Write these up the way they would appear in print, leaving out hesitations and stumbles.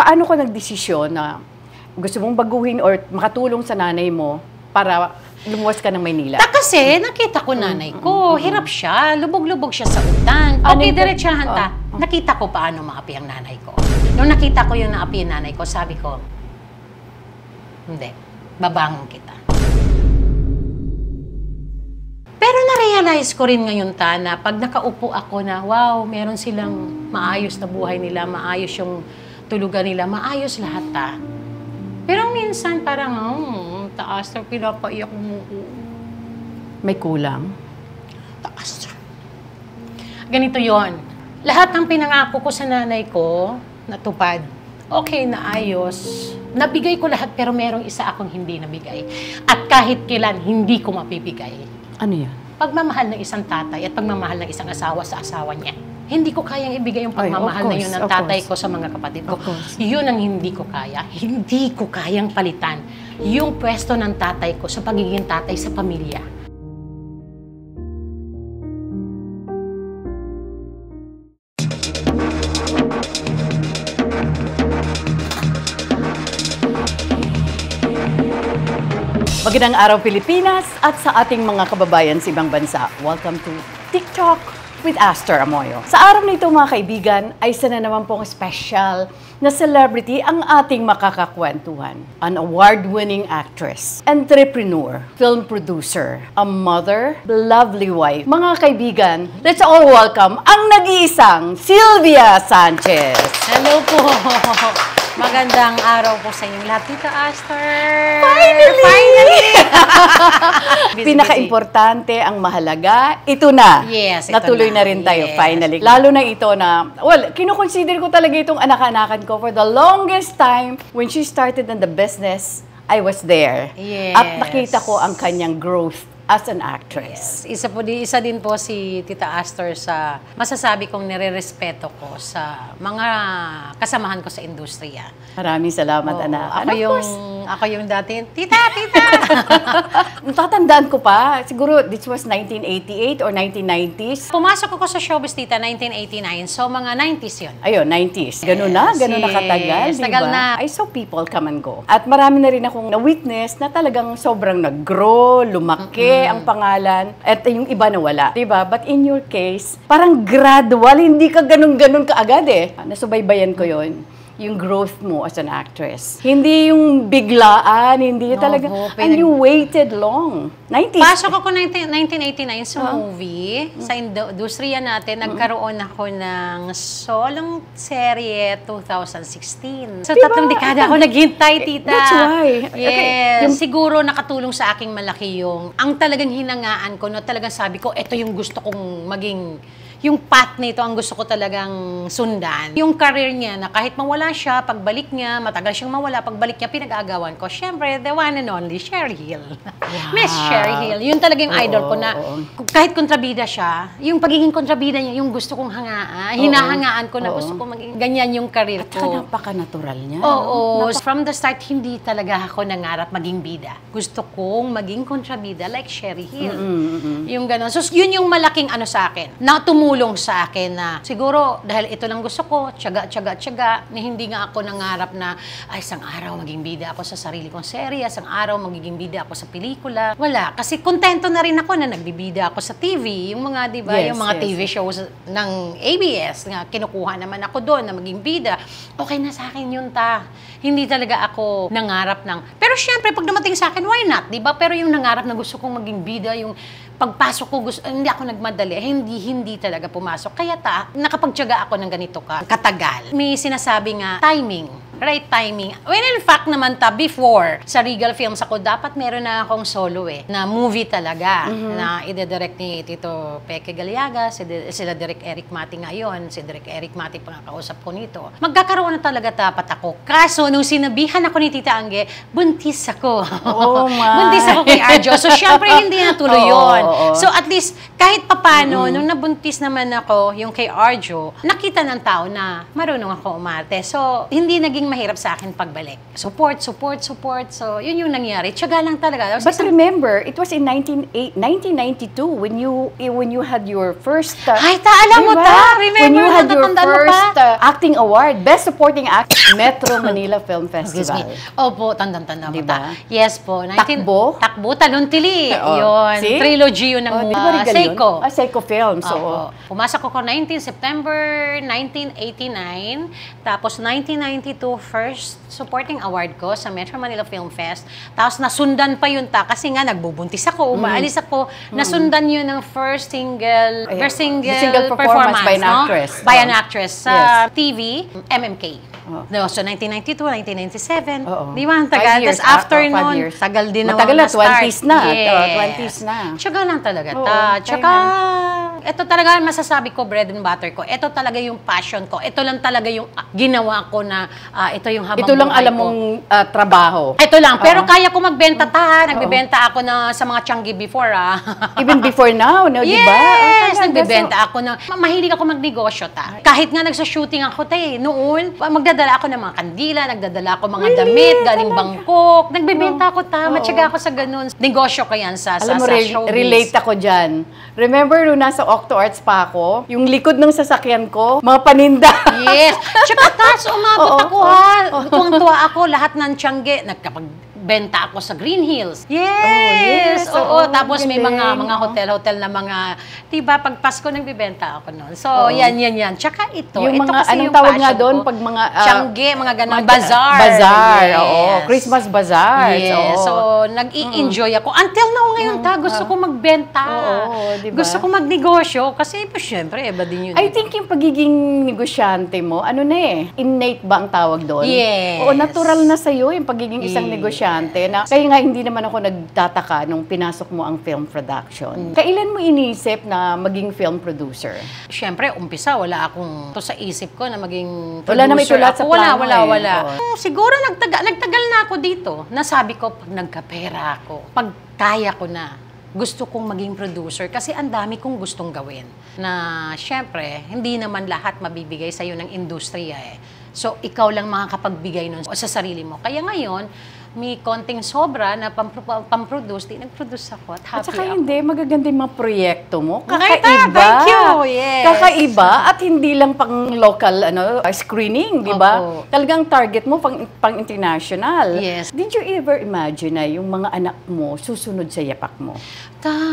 Paano ko nagdesisyon na gusto mong baguhin or makatulong sa nanay mo para lumuwas ka ng Maynila? Kasi nakita ko nanay ko, hirap siya, lubog-lubog siya sa utang. Okay, diretsahan ta. Nakita ko paano maapi ang nanay ko. Nung nakita ko yung naapi ang nanay ko, sabi ko, hindi, babangon kita. Pero na-realize ko rin ngayon, na pag nakaupo ako na, wow, meron silang maayos na buhay nila, maayos yung tulugan nila, maayos lahat, Pero minsan parang, taas na pinapaiyak mo. May kulang? Taas. Ganito yon. Lahat ng pinangako ko sa nanay ko, natupad. Okay, naayos. Nabigay ko lahat, pero merong isa akong hindi nabigay. At kahit kailan, hindi ko mapibigay. Ano yan? Pagmamahal ng isang tatay at pagmamahal ng isang asawa sa asawa niya. Hindi ko kayang ibigay yung pagmamahal na yun ng tatay ko sa mga kapatid ko. Yun ang hindi ko kaya. Hindi ko kayang palitan yung pwesto ng tatay ko sa pagiging tatay sa pamilya. Magandang araw Pilipinas at sa ating mga kababayan sa ibang bansa. Welcome to TikTok with Aster Amoyo. Sa araw na ito mga kaibigan ay isa na naman pong special na celebrity ang ating makakakwentuhan. An award-winning actress, entrepreneur, film producer, a mother, lovely wife. Mga kaibigan, let's all welcome ang nag-iisang Sylvia Sanchez. Hello po! Magandang araw po sa inyong lahat, Tita Aster! Finally! Pinaka-importante, ang mahalaga, ito na. Yes, ito natuloy na rin tayo, finally. Lalo na ito na, well, kinukonsider ko talaga itong anak-anakan ko for the longest time. When she started in the business, I was there. Yes. At nakita ko ang kanyang growth as an actress. Yes. Isa din po si Tita Aster sa masasabi kong nire-respeto ko sa mga kasamahan ko sa industriya. Maraming salamat, anak. Ako yung dati, Tita! Tatandaan ko pa, siguro this was 1988 or 1990s. Pumasok ako sa showbiz, Tita, 1989. So, mga 90s yun. Ayun, 90s. Ganun na katagal, diba? Tagal na. I saw people come and go. At marami na rin akong na-witness na talagang sobrang nag-grow, lumaki ang pangalan, at yung iba nawala. Diba? But in your case, parang gradual, hindi ka ganun-ganun kaagad eh. Nasubaybayan ko yon yung growth mo as an actress. Hindi yung biglaan, hindi talaga. And you waited long. 90s. Pasok ako 1989 sa movie. Sa industriya natin, nagkaroon ako ng solong serye 2016. So, tatlong dekada ako naghintay, Tita. That's why. Yes. Okay. Siguro nakatulong sa aking malaki yung, ang talagang hinangaan ko, na talagang sabi ko, ito yung gusto kong maging, yung path nito ang gusto ko talagang sundan. Yung career niya na kahit mawala siya, pagbalik niya, matagal siyang mawala, pagbalik niya, pinag-aagawan ko. Siyempre, the one and only, Sherry Hill. Wow. Miss Sherry Hill. Yun talagang idol ko na kahit kontrabida siya, yung pagiging kontrabida niya, yung gusto kong hangaan, hinahangaan ko na gusto kong maging ganyan yung career ko. At napaka-natural niya. Oo. From the start, hindi talaga ako nangarap maging bida. Gusto kong maging kontrabida like Sherry Hill. Yung gano'n. So, yun yung malaking ano sa akin. Tumulong sa akin na siguro dahil ito lang gusto ko, tiyaga, na hindi nga ako nangarap na ay isang araw maging bida ako sa sarili kong serye, isang araw magiging bida ako sa pelikula. Wala. Kasi kontento na rin ako na nagbibida ako sa TV. Yung mga, di ba, yung mga TV shows ng ABS, nga kinukuha naman ako doon na maging bida. Okay na sa akin yun, Hindi talaga ako nangarap ng... Pero syempre, pag dumating sa akin, why not? Di ba? Pero yung nangarap na gusto kong maging bida, yung pagpasok ko, hindi ako nagmadali, hindi talaga pumasok. Kaya nakapagtiyaga ako ng ganito katagal. May sinasabi nga, timing. Right timing. When in fact naman before, sa Regal Films ako, dapat meron na akong solo na movie talaga, na ide-direct ni Tito Peke Galiaga, sila Direk Eric Mati ngayon, si Direk Eric Mati pangakausap ko nito. Magkakaroon na talaga dapat ako. Kaso, nung sinabihan ako ni Tita Angge, buntis ako. Oh my! Buntis ako kay Arjo. So, syempre, hindi natuloy yun. So, at least, kahit papano, nung nabuntis naman ako, yung kay Arjo, nakita ng tao na marunong ako umarte. So, hindi naging yung mahirap sa akin pagbalik. Support. So, yun yung nangyari. Tiyaga lang talaga. But remember, it was in 1992 when you had your first... Ay, alam mo ta! Remember, when you had your natatandaan mo first pa? acting award, Best Supporting Actor, Metro Manila Film Excuse Festival. me. Opo, tandang-tanda mo Diba? ta. Yes po. Takbo? Takbo, Taluntili. Oo. Yun. See? Trilogy yun ng Di ba regal yun? Seiko. Seiko Films. Opo. Pumasok ako 19 September 1989. Tapos 1992, first supporting award ko sa Metro Manila Film Fest. Tapos nasundan pa yun ta kasi nga nagbubuntis ako, umaalis ako. Nasundan yun ng first single performance by an no? actress. By an actress sa Yes. TV, MMK. No, so 1992, 1997. Oo. Di ba? Ang tagal. 5 years, Tapos after 5 nun, years. tagal din naman Matagal na, na-start. 20s na. Yes. 20s na. Tiyaga lang talaga Oo, ta. kaya Tsaka, ito talaga masasabi ko, bread and butter ko. Ito talaga yung passion ko. Ito lang talaga yung ginawa ko na ito yung habang Ito lang buhay alam ko. mong trabaho. Ito lang. Pero kaya ko magbenta ta. Nagbibenta ako na sa mga Tianggi before Even before now, no, di ba? Yes! Talaga. Nagbibenta ako na, mahilig ako magnegosyo ta. Kahit nga nagsa-shooting ako ta noon, magdadala ako ng mga kandila, nagdadala ako mga damit, galing Bangkok. Nagbibenta ako ta, matyaga ako sa ganun. Negosyo ko yan sa Alam mo, showbiz. relate ako dyan. Remember, nung nasa Octo Arts pa ako, yung likod ng sasakyan ko, mga paninda. Yes! Tsaka tas, umabot Oo, ako Tuwang-tuwa ako, lahat ng Tiangge, nagkapagbenta ako sa Green Hills. Yes! yes. Oo, Oo, tapos may mga galing. hotel-hotel na mga, diba, pag Pasko nagbibenta ako noon. So, yan. Tsaka ito Yung ito mga, kasi anong yung tawag nga passion doon? ko. Pag mga... Tiangge, mga ganun, mga- bazaar. Bazaar, Yes. oo. Christmas bazaar. Yes. So, nag-i-enjoy ako. Until now ngayon gusto ko magbenta. Oo, diba? Gusto ko magnegosyo. Kasi, syempre, iba din yun. I think yung pagiging negosyante mo, innate ba ang tawag doon? Yes. Oo, natural na sa'yo yung pagiging isang Yes. negosyante. Kaya nga hindi naman ako nagtataka nung pinasok mo ang film production. Kailan mo inisip na maging film producer? Siyempre, umpisa, wala akong to sa isip ko na maging producer. Wala na may tulat sa ako. plano Wala. Oo. Siguro nagtagal na ako dito. Nasabi ko, pag nagkapera ako, pag kaya ko na, gusto kong maging producer kasi ang dami kong gustong gawin. Na siyempre, hindi naman lahat mabibigay sa'yo ng industriya So, ikaw lang makakapagbigay nun sa sarili mo. Kaya ngayon, may konting sobra na pamproduce, nag-produce ako at At happy saka ako. hindi, magaganda yung mga proyekto mo. Right, Kakaiba. thank you. Yes. Kakaiba at hindi lang pang local screening, di ba? Opo. Talagang target mo pang international. Yes. Did you ever imagine na yung mga anak mo susunod sa yapak mo?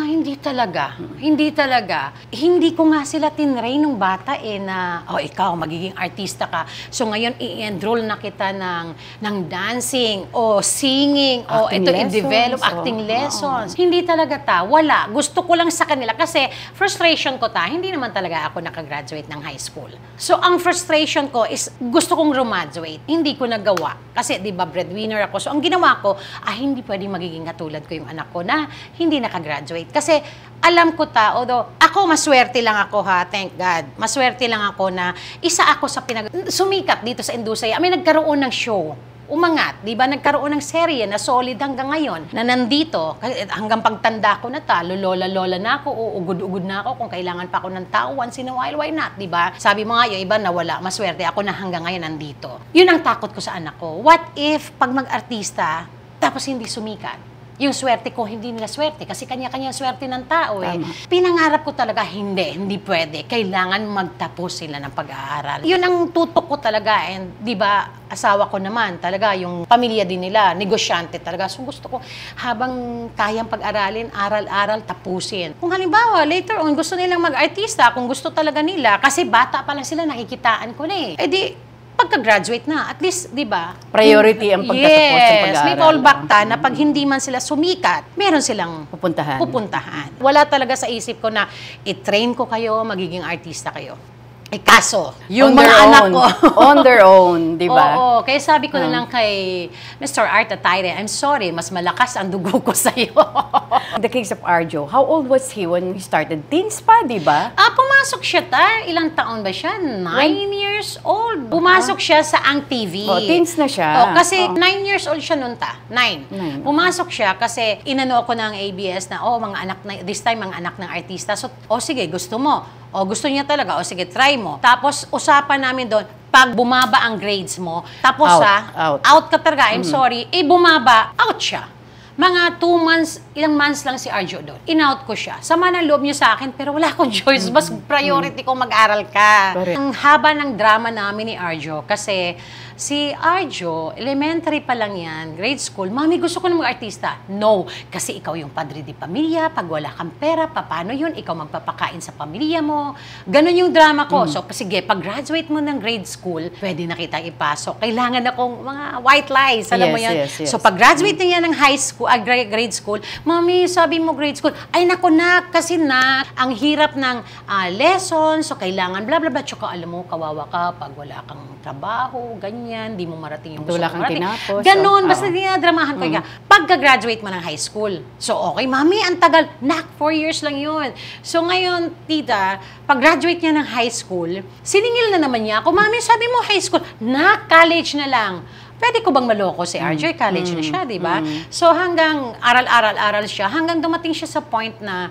Hindi talaga. Hindi talaga. Hindi ko nga sila tinrain nung bata na, ikaw, magiging artista ka. So ngayon, i-enroll na kita ng dancing o singing o Acting ito lessons, i-develop acting lessons. Hindi talaga wala. Gusto ko lang sa kanila kasi frustration ko hindi naman talaga ako nakagraduate ng high school. So ang frustration ko is gusto kong graduate. Hindi ko nagawa. Kasi di ba breadwinner ako. So ang ginawa ko, hindi pwedeng magiging katulad ko yung anak ko na hindi nakagraduate. Kasi alam ko although ako maswerte lang ako thank God. Maswerte lang ako na isa ako sa sumikat dito sa industriya. May nagkaroon ng show. Umangat, di ba? Nagkaroon ng serye na solid hanggang ngayon, na nandito, hanggang pagtanda ko na lola-lola na ako, ugod-ugod na ako, kung kailangan pa ako ng tao, once in a while, why not, di ba? Sabi mo nga, yung iba nawala, maswerte ako na hanggang ngayon nandito. Yun ang takot ko sa anak ko. What if, pag mag-artista, tapos hindi sumikat? Yung swerte ko, hindi nila swerte. Kasi kanya-kanya swerte ng tao Pinangarap ko talaga, hindi pwede. Kailangan magtapos sila ng pag-aaral. Yun ang tutok ko talaga. And di ba, asawa ko naman talaga, yung pamilya din nila, negosyante talaga. So gusto ko, habang kayang pag-aralin, aral-aral, tapusin. Kung halimbawa, later on, gusto nilang mag-artista, kung gusto talaga nila, kasi bata pa lang sila, nakikitaan ko na di, pagka-graduate na, at least, di ba? Priority ang pagtatapos ng pag-aaral. May fallback na pag hindi man sila sumikat, meron silang Pupuntahan. Wala talaga sa isip ko na i-train ko kayo, magiging artista kayo. Kaso, yung mga anak ko. On their own, di ba? Oo, kaya sabi ko na lang kay Mr. Art Atayde, I'm sorry, mas malakas ang dugo ko sa'yo. In the case of Arjo, how old was he when he started? Teens pa, di ba? Pumasok siya ilang taon ba siya? 9 years old. Pumasok siya sa Ang TV. Teens na siya. Kasi 9 years old siya noon 9. Pumasok siya kasi inano ko ng ABS na, mga anak na, this time mga anak ng artista. So, sige, gusto mo. O gusto niya talaga, o sige, try mo. Tapos usapan namin doon, pag bumaba ang grades mo, tapos out ka talaga, I'm sorry, bumaba, out siya. Mga 2 months, ilang months lang si Arjo doon. In-out ko siya. Sama ng loob niya sa akin, pero wala akong choice. Mas priority ko mag-aral ka. Ang haba ng drama namin ni Arjo, kasi si Arjo, elementary pa lang yan, grade school, Mami, gusto ko na mag-artista. No, kasi ikaw yung padre di pamilya, pag wala kang pera, paano yun? Ikaw magpapakain sa pamilya mo. Ganon yung drama ko. So, sige, pag graduate mo ng grade school, pwede na kita ipasok. Kailangan akong mga white lies, alam mo yan? Yes. So, pag graduate na yan ng high school, grade school, Mami, sabi mo grade school, ay naku na, kasi ang hirap ng lessons, so kailangan bla bla bla, tsaka alam mo, kawawa ka pag wala kang trabaho, ganyan, di mo marating yung gusto mo marating. Ganon, basta dinadramahan ko ka. Pagka-graduate mo ng high school, so okay, Mami, ang tagal, 4 years lang yun. So ngayon, tita, pag-graduate niya ng high school, siningil na naman niya ako, Mami, sabi mo high school, college na lang. Pwede ko bang maloko si RJ? College na siya, di ba? So hanggang aral siya, hanggang dumating siya sa point na,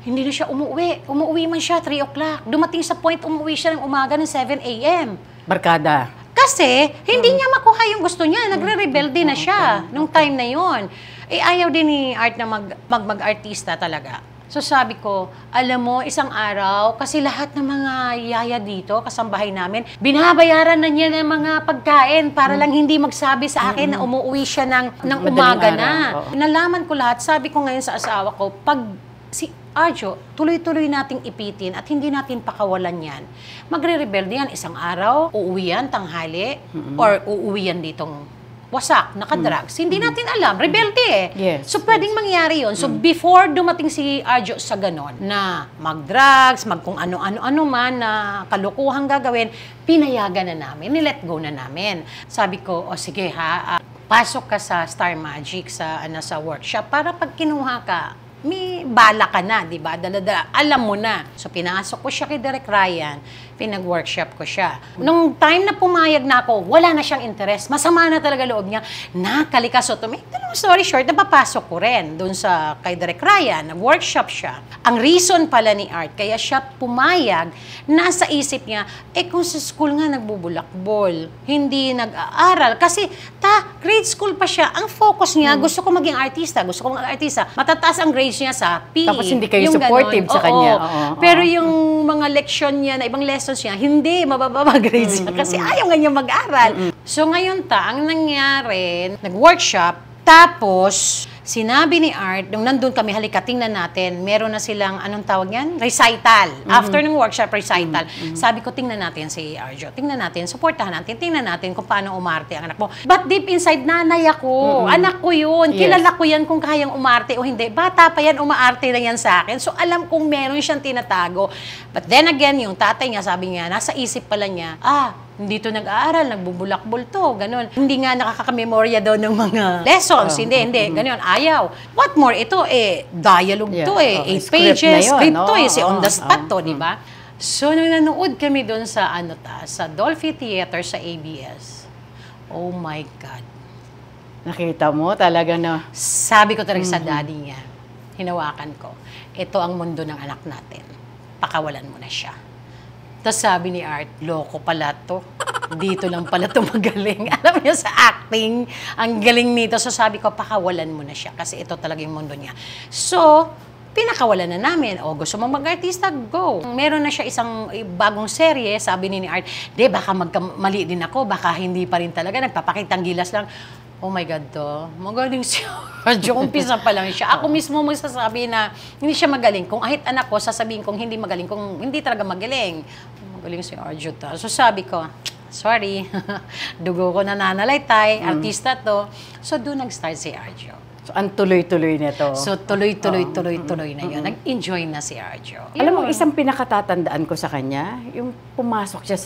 hindi na siya umuwi. Umuwi man siya 3 o'clock. Dumating sa point, umuwi siya ng umaga ng 7 a.m. Barkada. Kasi hindi niya makuha yung gusto niya. Nagre-rebelde na siya nung time na yon. Ayaw din ni Art na mag-artista talaga. So sabi ko, alam mo, isang araw, kasi lahat ng mga yaya dito, kasambahay namin, binabayaran na niya ng mga pagkain para lang hindi magsabi sa akin na umuwi siya ng umaga na. Nalaman ko lahat, sabi ko ngayon sa asawa ko, pag si Arjo, tuloy-tuloy nating ipitin at hindi natin pakawalan yan. Magre-rebelde yan, isang araw, uuwi yan, tanghali, or uuwi yan ditong wasak, nakadrugs. Hindi natin alam. Rebelde Yes, so, pwedeng mangyari yun. So, before dumating si Arjo sa ganon, na mag-drugs, kung ano-ano man na kalukuhang gagawin, pinayagan na namin, nilet go na namin. Sabi ko, sige pasok ka sa Star Magic, sa workshop, para pag kinuha ka, may bala ka na, di ba? Dala-dala, alam mo na. So, pinasok ko siya kay Direk Ryan, pinag-workshop ko siya. Nung time na pumayag na ako, wala na siyang interest. Masama na talaga loob niya. Nakalikaso to. May story short, napapasok ko rin doon sa kay Direk Ryan, nag-workshop siya. Ang reason pala ni Art, kaya siya pumayag, nasa isip niya, kung sa school nga nagbubulakbol, hindi nag-aaral. Kasi, grade school pa siya. Ang focus niya, gusto ko maging artista, matataas ang grades niya sa PE. Tapos hindi kayo supportive sa kanya. Pero yung mga leksyon niya, na ibang lessons niya, hindi, mabababa grades niya kasi ayaw nga niya mag-aral. So ngayon ang nangyari, nag-workshop, tapos sinabi ni Art, nung nandun kami, halika, tingnan natin, meron na silang, anong tawag yan? Recital. After ng workshop, recital. Sabi ko, tingnan natin si Arjo. Tingnan natin, supportahan natin, tingnan natin kung paano umarte ang anak mo. But deep inside, nanay ako. Anak ko yun. Yes. Kilala ko yan kung kayang umarte o hindi. Bata pa yan, umaarte na yan sa akin. So, alam kong meron siyang tinatago. But then again, yung tatay niya, sabi niya, nasa isip pala niya, hindi to nag-aaral, nagbubulakbol to, ganun. Hindi nga nakaka-memorya daw ng mga lessons. Hindi, ganun. Ayaw. What more, ito dialogue to 8 pages, script to si on the spot to, di ba? So, nung nanood kami doon sa, sa Dolphy Theater sa ABS, oh my God. Nakita mo talaga na. Sabi ko talaga sa daddy niya, hinawakan ko, ito ang mundo ng anak natin. Pakawalan mo na siya. Tapos sabi ni Art, loko pala to. Dito lang pala to magaling. Alam niyo sa acting, ang galing nito. So sabi ko, pakawalan mo na siya kasi ito talaga yung mundo niya. So, pinakawalan na namin. Gusto mong mag-artista? Go. Meron na siya isang bagong serye, sabi ni Art, baka magkamali din ako, baka hindi pa rin talaga, nagpapakitang gilas lang. Oh my God to, magaling siya. Umpisa pa lang siya. Ako mismo magsasabi na hindi siya magaling. Kung kahit anak ko, sasabihin kong hindi magaling, kung hindi talaga magaling. Magaling si Arjo to. So sabi ko, sorry, dugo ko nananalaytay, artista to. So doon nag-start si Arjo. So ang tuloy-tuloy nito. So tuloy-tuloy na yun. Nag-enjoy na si Arjo. Alam mo, isang pinakatatandaan ko sa kanya, yung pumasok siya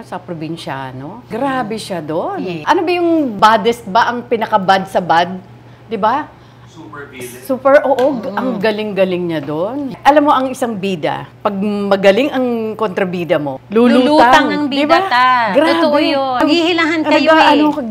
sa probinsyano. Grabe siya doon. Yeah. Ano ba yung baddest ba, ang pinaka-bad sa bad? Di ba? Ang galing-galing niya doon. Alam mo, ang isang bida, pag magaling ang kontrabida mo, lulutang ang bida ta. Grabe. Totoo yun. Maghihilahan kayo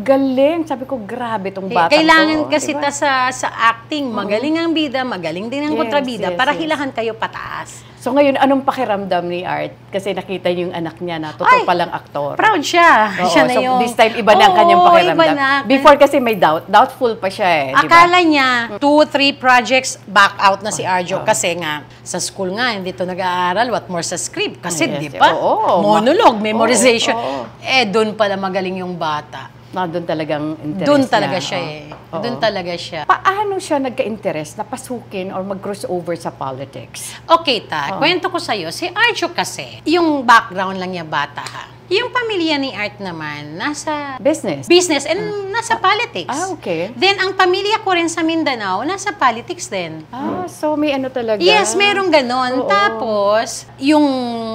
galing. Sabi ko, grabe tong bata kailangan to. kasi diba? sa acting, magaling ang bida, magaling din ang kontrabida, para hilahan kayo pataas. So ngayon, anong pakiramdam ni Art? Kasi nakita niyo yung anak niya na totoo palang aktor. Proud siya. Oo, Siya na so yung... this time, iba na ang kanyang Oo, pakiramdam. iba na. Before kasi may doubt. Doubtful pa siya eh, di ba? Akala niya, 2-3 projects, back out na si Arjo. Kasi nga, sa school nga, hindi to nag-aaral. What more sa script? Kasi, Yes, di ba? oo. Monologue, memorization. Oo. Doon pala magaling yung bata. Doon talagang interest Doon talaga niya. siya Oo. Doon talaga siya. Paano siya nagka-interest na pasukin or mag-crossover sa politics? Okay, kwento ko sa'yo. Si Arjo kasi, yung background lang niya bata ha. Yung pamilya ni Art naman, nasa Business and nasa politics. Okay. Then, ang pamilya ko rin sa Mindanao, nasa politics din. So may ano talaga? Yes, merong ganon. Oo. Tapos, yung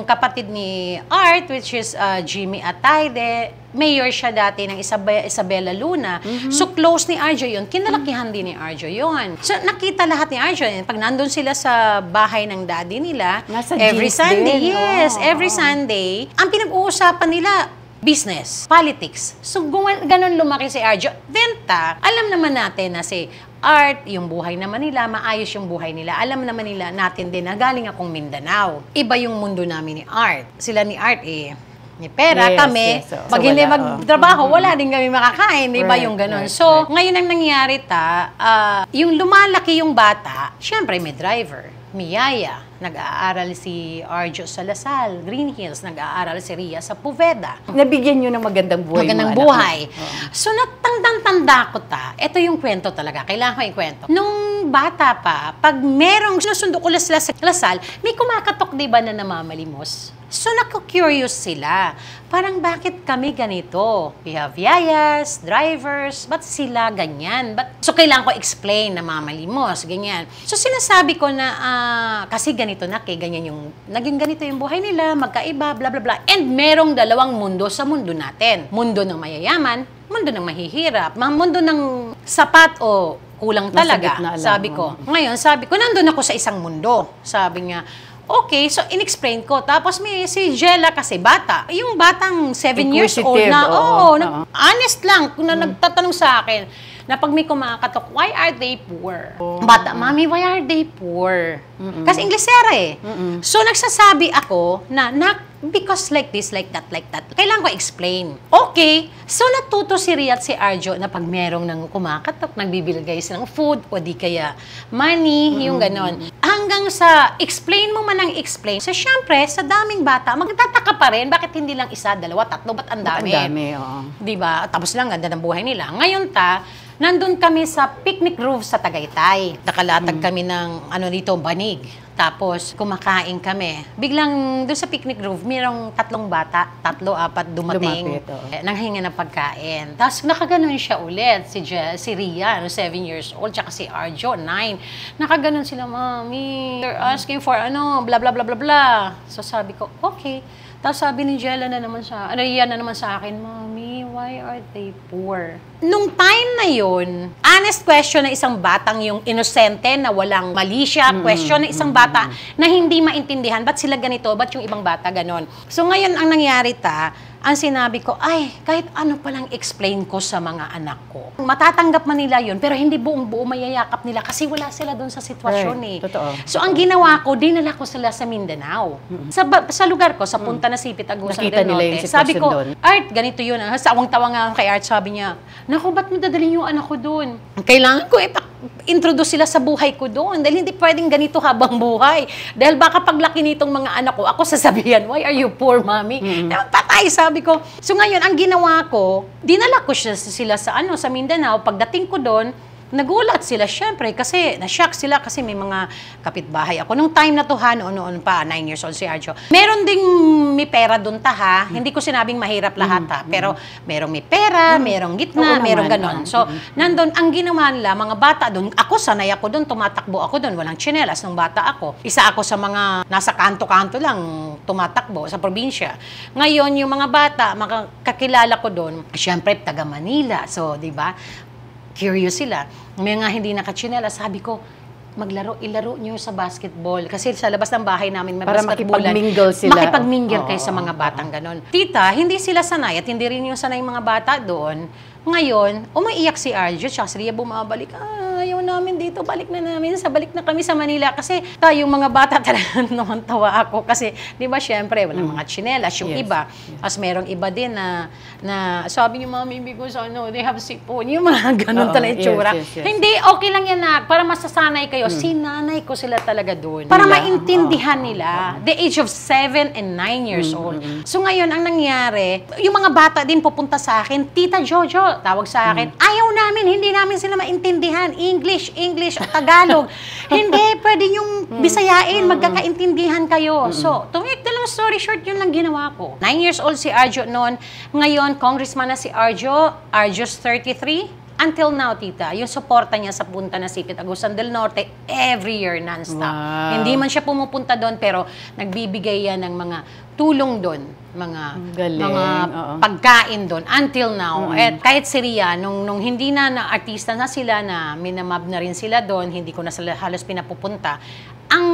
kapatid ni Art, which is Jimmy Atayde, mayor siya dati ng Isabela Luna. So, close ni Arjo yun. Kinalakihan din ni Arjo yun. So, nakita lahat ni Arjo. Pag nandun sila sa bahay ng daddy nila, Nasa every jeans Sunday, din. yes, Oo, every Sunday, ang pinag-uusapan nila, business, politics. So, ganun lumaki si Arjo. Then, alam naman natin na si Art, yung buhay naman nila, maayos yung buhay nila. Alam naman nila natin din na galing akong Mindanao. Iba yung mundo namin ni Art. Sila ni Art may pera kami. Yes. So, pag hindi wala, magtrabaho, wala din kami makakain. Diba yung ganun? So, ngayon ang nangyari yung lumalaki yung bata, syempre may driver, may yaya. Nag-aaral si Arjo sa Lasal, Green Hills. Nag-aaral si Ria sa Poveda. Nabigyan nyo ng magandang buhay. Magandang buhay. So, natandang-tanda ko ito yung kwento talaga. Kailangan ko yung kwento. Nung bata pa, pag merong sinusundo ko sa Lasal, may kumakatok diba na namamalimos? So, naku-curious sila. Parang bakit kami ganito? We have yayas, drivers, ba't sila ganyan? So, kailangan ko explain na mamalimos, ganyan. So, sinasabi ko na, kasi ganito na, ganyan yung, naging ganito yung buhay nila, magkaiba, bla bla bla. And merong dalawang mundo sa mundo natin. Mundo ng mayayaman, mundo ng mahihirap, mundo ng sapat o kulang talaga. Sabi ko. Ngayon, sabi ko, nandun ako sa isang mundo. Sabi niya, okay, so in-explain ko. Tapos may si Jella kasi bata. Yung batang 7 years old na, honest lang, kung nagtatanong sa akin, na pag may kumakatok, why are they poor? Bata, Mami, why are they poor? Kasi Inglesera So, nagsasabi ako na, because like this, like that, like that. Kailangan ko explain. Okay. So, natuto si Ria at si Arjo na pag merong nang kumakatok, nagbibigay silang food, o di kaya money, yung ganon. Hanggang sa explain mo man ang explain. So, syempre, sa daming bata, magtataka pa rin, bakit hindi lang isa, dalawa, tatlo, ba't ang dami? Ang dami, Diba? Tapos lang, ganda ng buhay nila. Ngayon nandun kami sa picnic roof sa Tagaytay. Nakalatag kami ng, banig. Tapos, kumakain kami. Biglang, doon sa picnic roof, mayroong 3 bata, 3, 4 dumating. Nanghinga ng pagkain. Tapos, nakaganon siya ulit. Si Ria, 7 years old, tsaka si Arjo, 9. Nakaganon sila, Mami, they're asking for bla bla bla bla bla. So, sabi ko, okay. Tapos sabi ni Jella na naman Ria na naman sa akin, Mami, why are they poor? Nung time na yun, honest question na isang batang yung inosente na walang mali siya, question na isang bata na hindi maintindihan, ba't sila ganito, ba't yung ibang bata ganon? So ngayon ang nangyari ang sinabi ko, ay, kahit ano palang explain ko sa mga anak ko. Matatanggap man nila yun, pero hindi buong-buo mayayakap nila kasi wala sila doon sa sitwasyon Totoo. So, ang ginawa ko, dinala ko sila sa Mindanao. Sa lugar ko, sa Punta Nasipit, Agusan del nila yung Norte. Sabi ko, doon. Art, ganito yun. Sawang-tawa nga kay Art, sabi niya, naku, ba't mo dadalhin yung anak ko doon? Kailangan ko introduce sila sa buhay ko doon. Dahil hindi pwedeng ganito habang buhay. Dahil baka paglaki nitong mga anak ko, ako sasabihan, why are you poor, Mommy? Patay, sabi ko. So ngayon, ang ginawa ko, dinala ko sila sa Mindanao. Pagdating ko doon, nagulat sila, syempre, kasi na-shock sila kasi may mga kapitbahay ako. Nung time na to, noon pa, 9 years old si Arjo. Meron ding may pera doon Hindi ko sinabing mahirap lahat pero merong may pera, merong gitna, merong ganon. So, nandun, ang ginawa nila, mga bata doon, ako sanay ako doon, tumatakbo ako doon, walang tsinelas nung bata ako. Isa ako sa mga nasa kanto-kanto lang, tumatakbo sa probinsya. Ngayon, yung mga bata, kakilala ko doon, syempre, taga Manila. So, di ba? Curious sila. May nga hindi nakatsinelas, sabi ko, ilaro nyo sa basketball. Kasi sa labas ng bahay namin, may para basketballan. makipag-mingle sila. Makipag-mingle kayo sa mga batang ganon. Tita, hindi sila sanay at hindi rin yung sanay mga bata doon Ngayon, umaiyak si Arjo, tsaka si Ria bumabalik, ayaw namin dito, balik na kami sa Manila. Kasi tayong mga bata talaga naman tawa ako. Kasi, di ba, syempre, walang mga tsinelas, yung iba. As merong iba din na sabi niyo, Mami, because they have sipon. Yung mga ganun talaga itsura. Yes. Hindi, okay lang yan, para masasanay kayo. Sinanay ko sila talaga doon. Para maintindihan nila. The age of 7 and 9 years old. So ngayon, ang nangyari, yung mga bata din pupunta sa akin, Tita Jojo, tawag sa akin, ayaw namin, hindi namin sila maintindihan. English, Tagalog. Hindi, pwede yung Bisayain, magkakaintindihan kayo. So, to make the long story short, yun lang ginawa ko. 9 years old si Arjo noon. Ngayon, congressman na si Arjo. Arjo's 33. Until now, tita, yung suporta niya sa punta na Sipit Agusan del Norte, every year, non-stop. Wow. Hindi man siya pumupunta doon, pero nagbibigay yan ng mga tulong doon, mga pagkain doon, until now. At kahit si Ria, nung hindi na artista na sila, na minamab na rin sila doon, hindi ko na sila halos pinapupunta, ang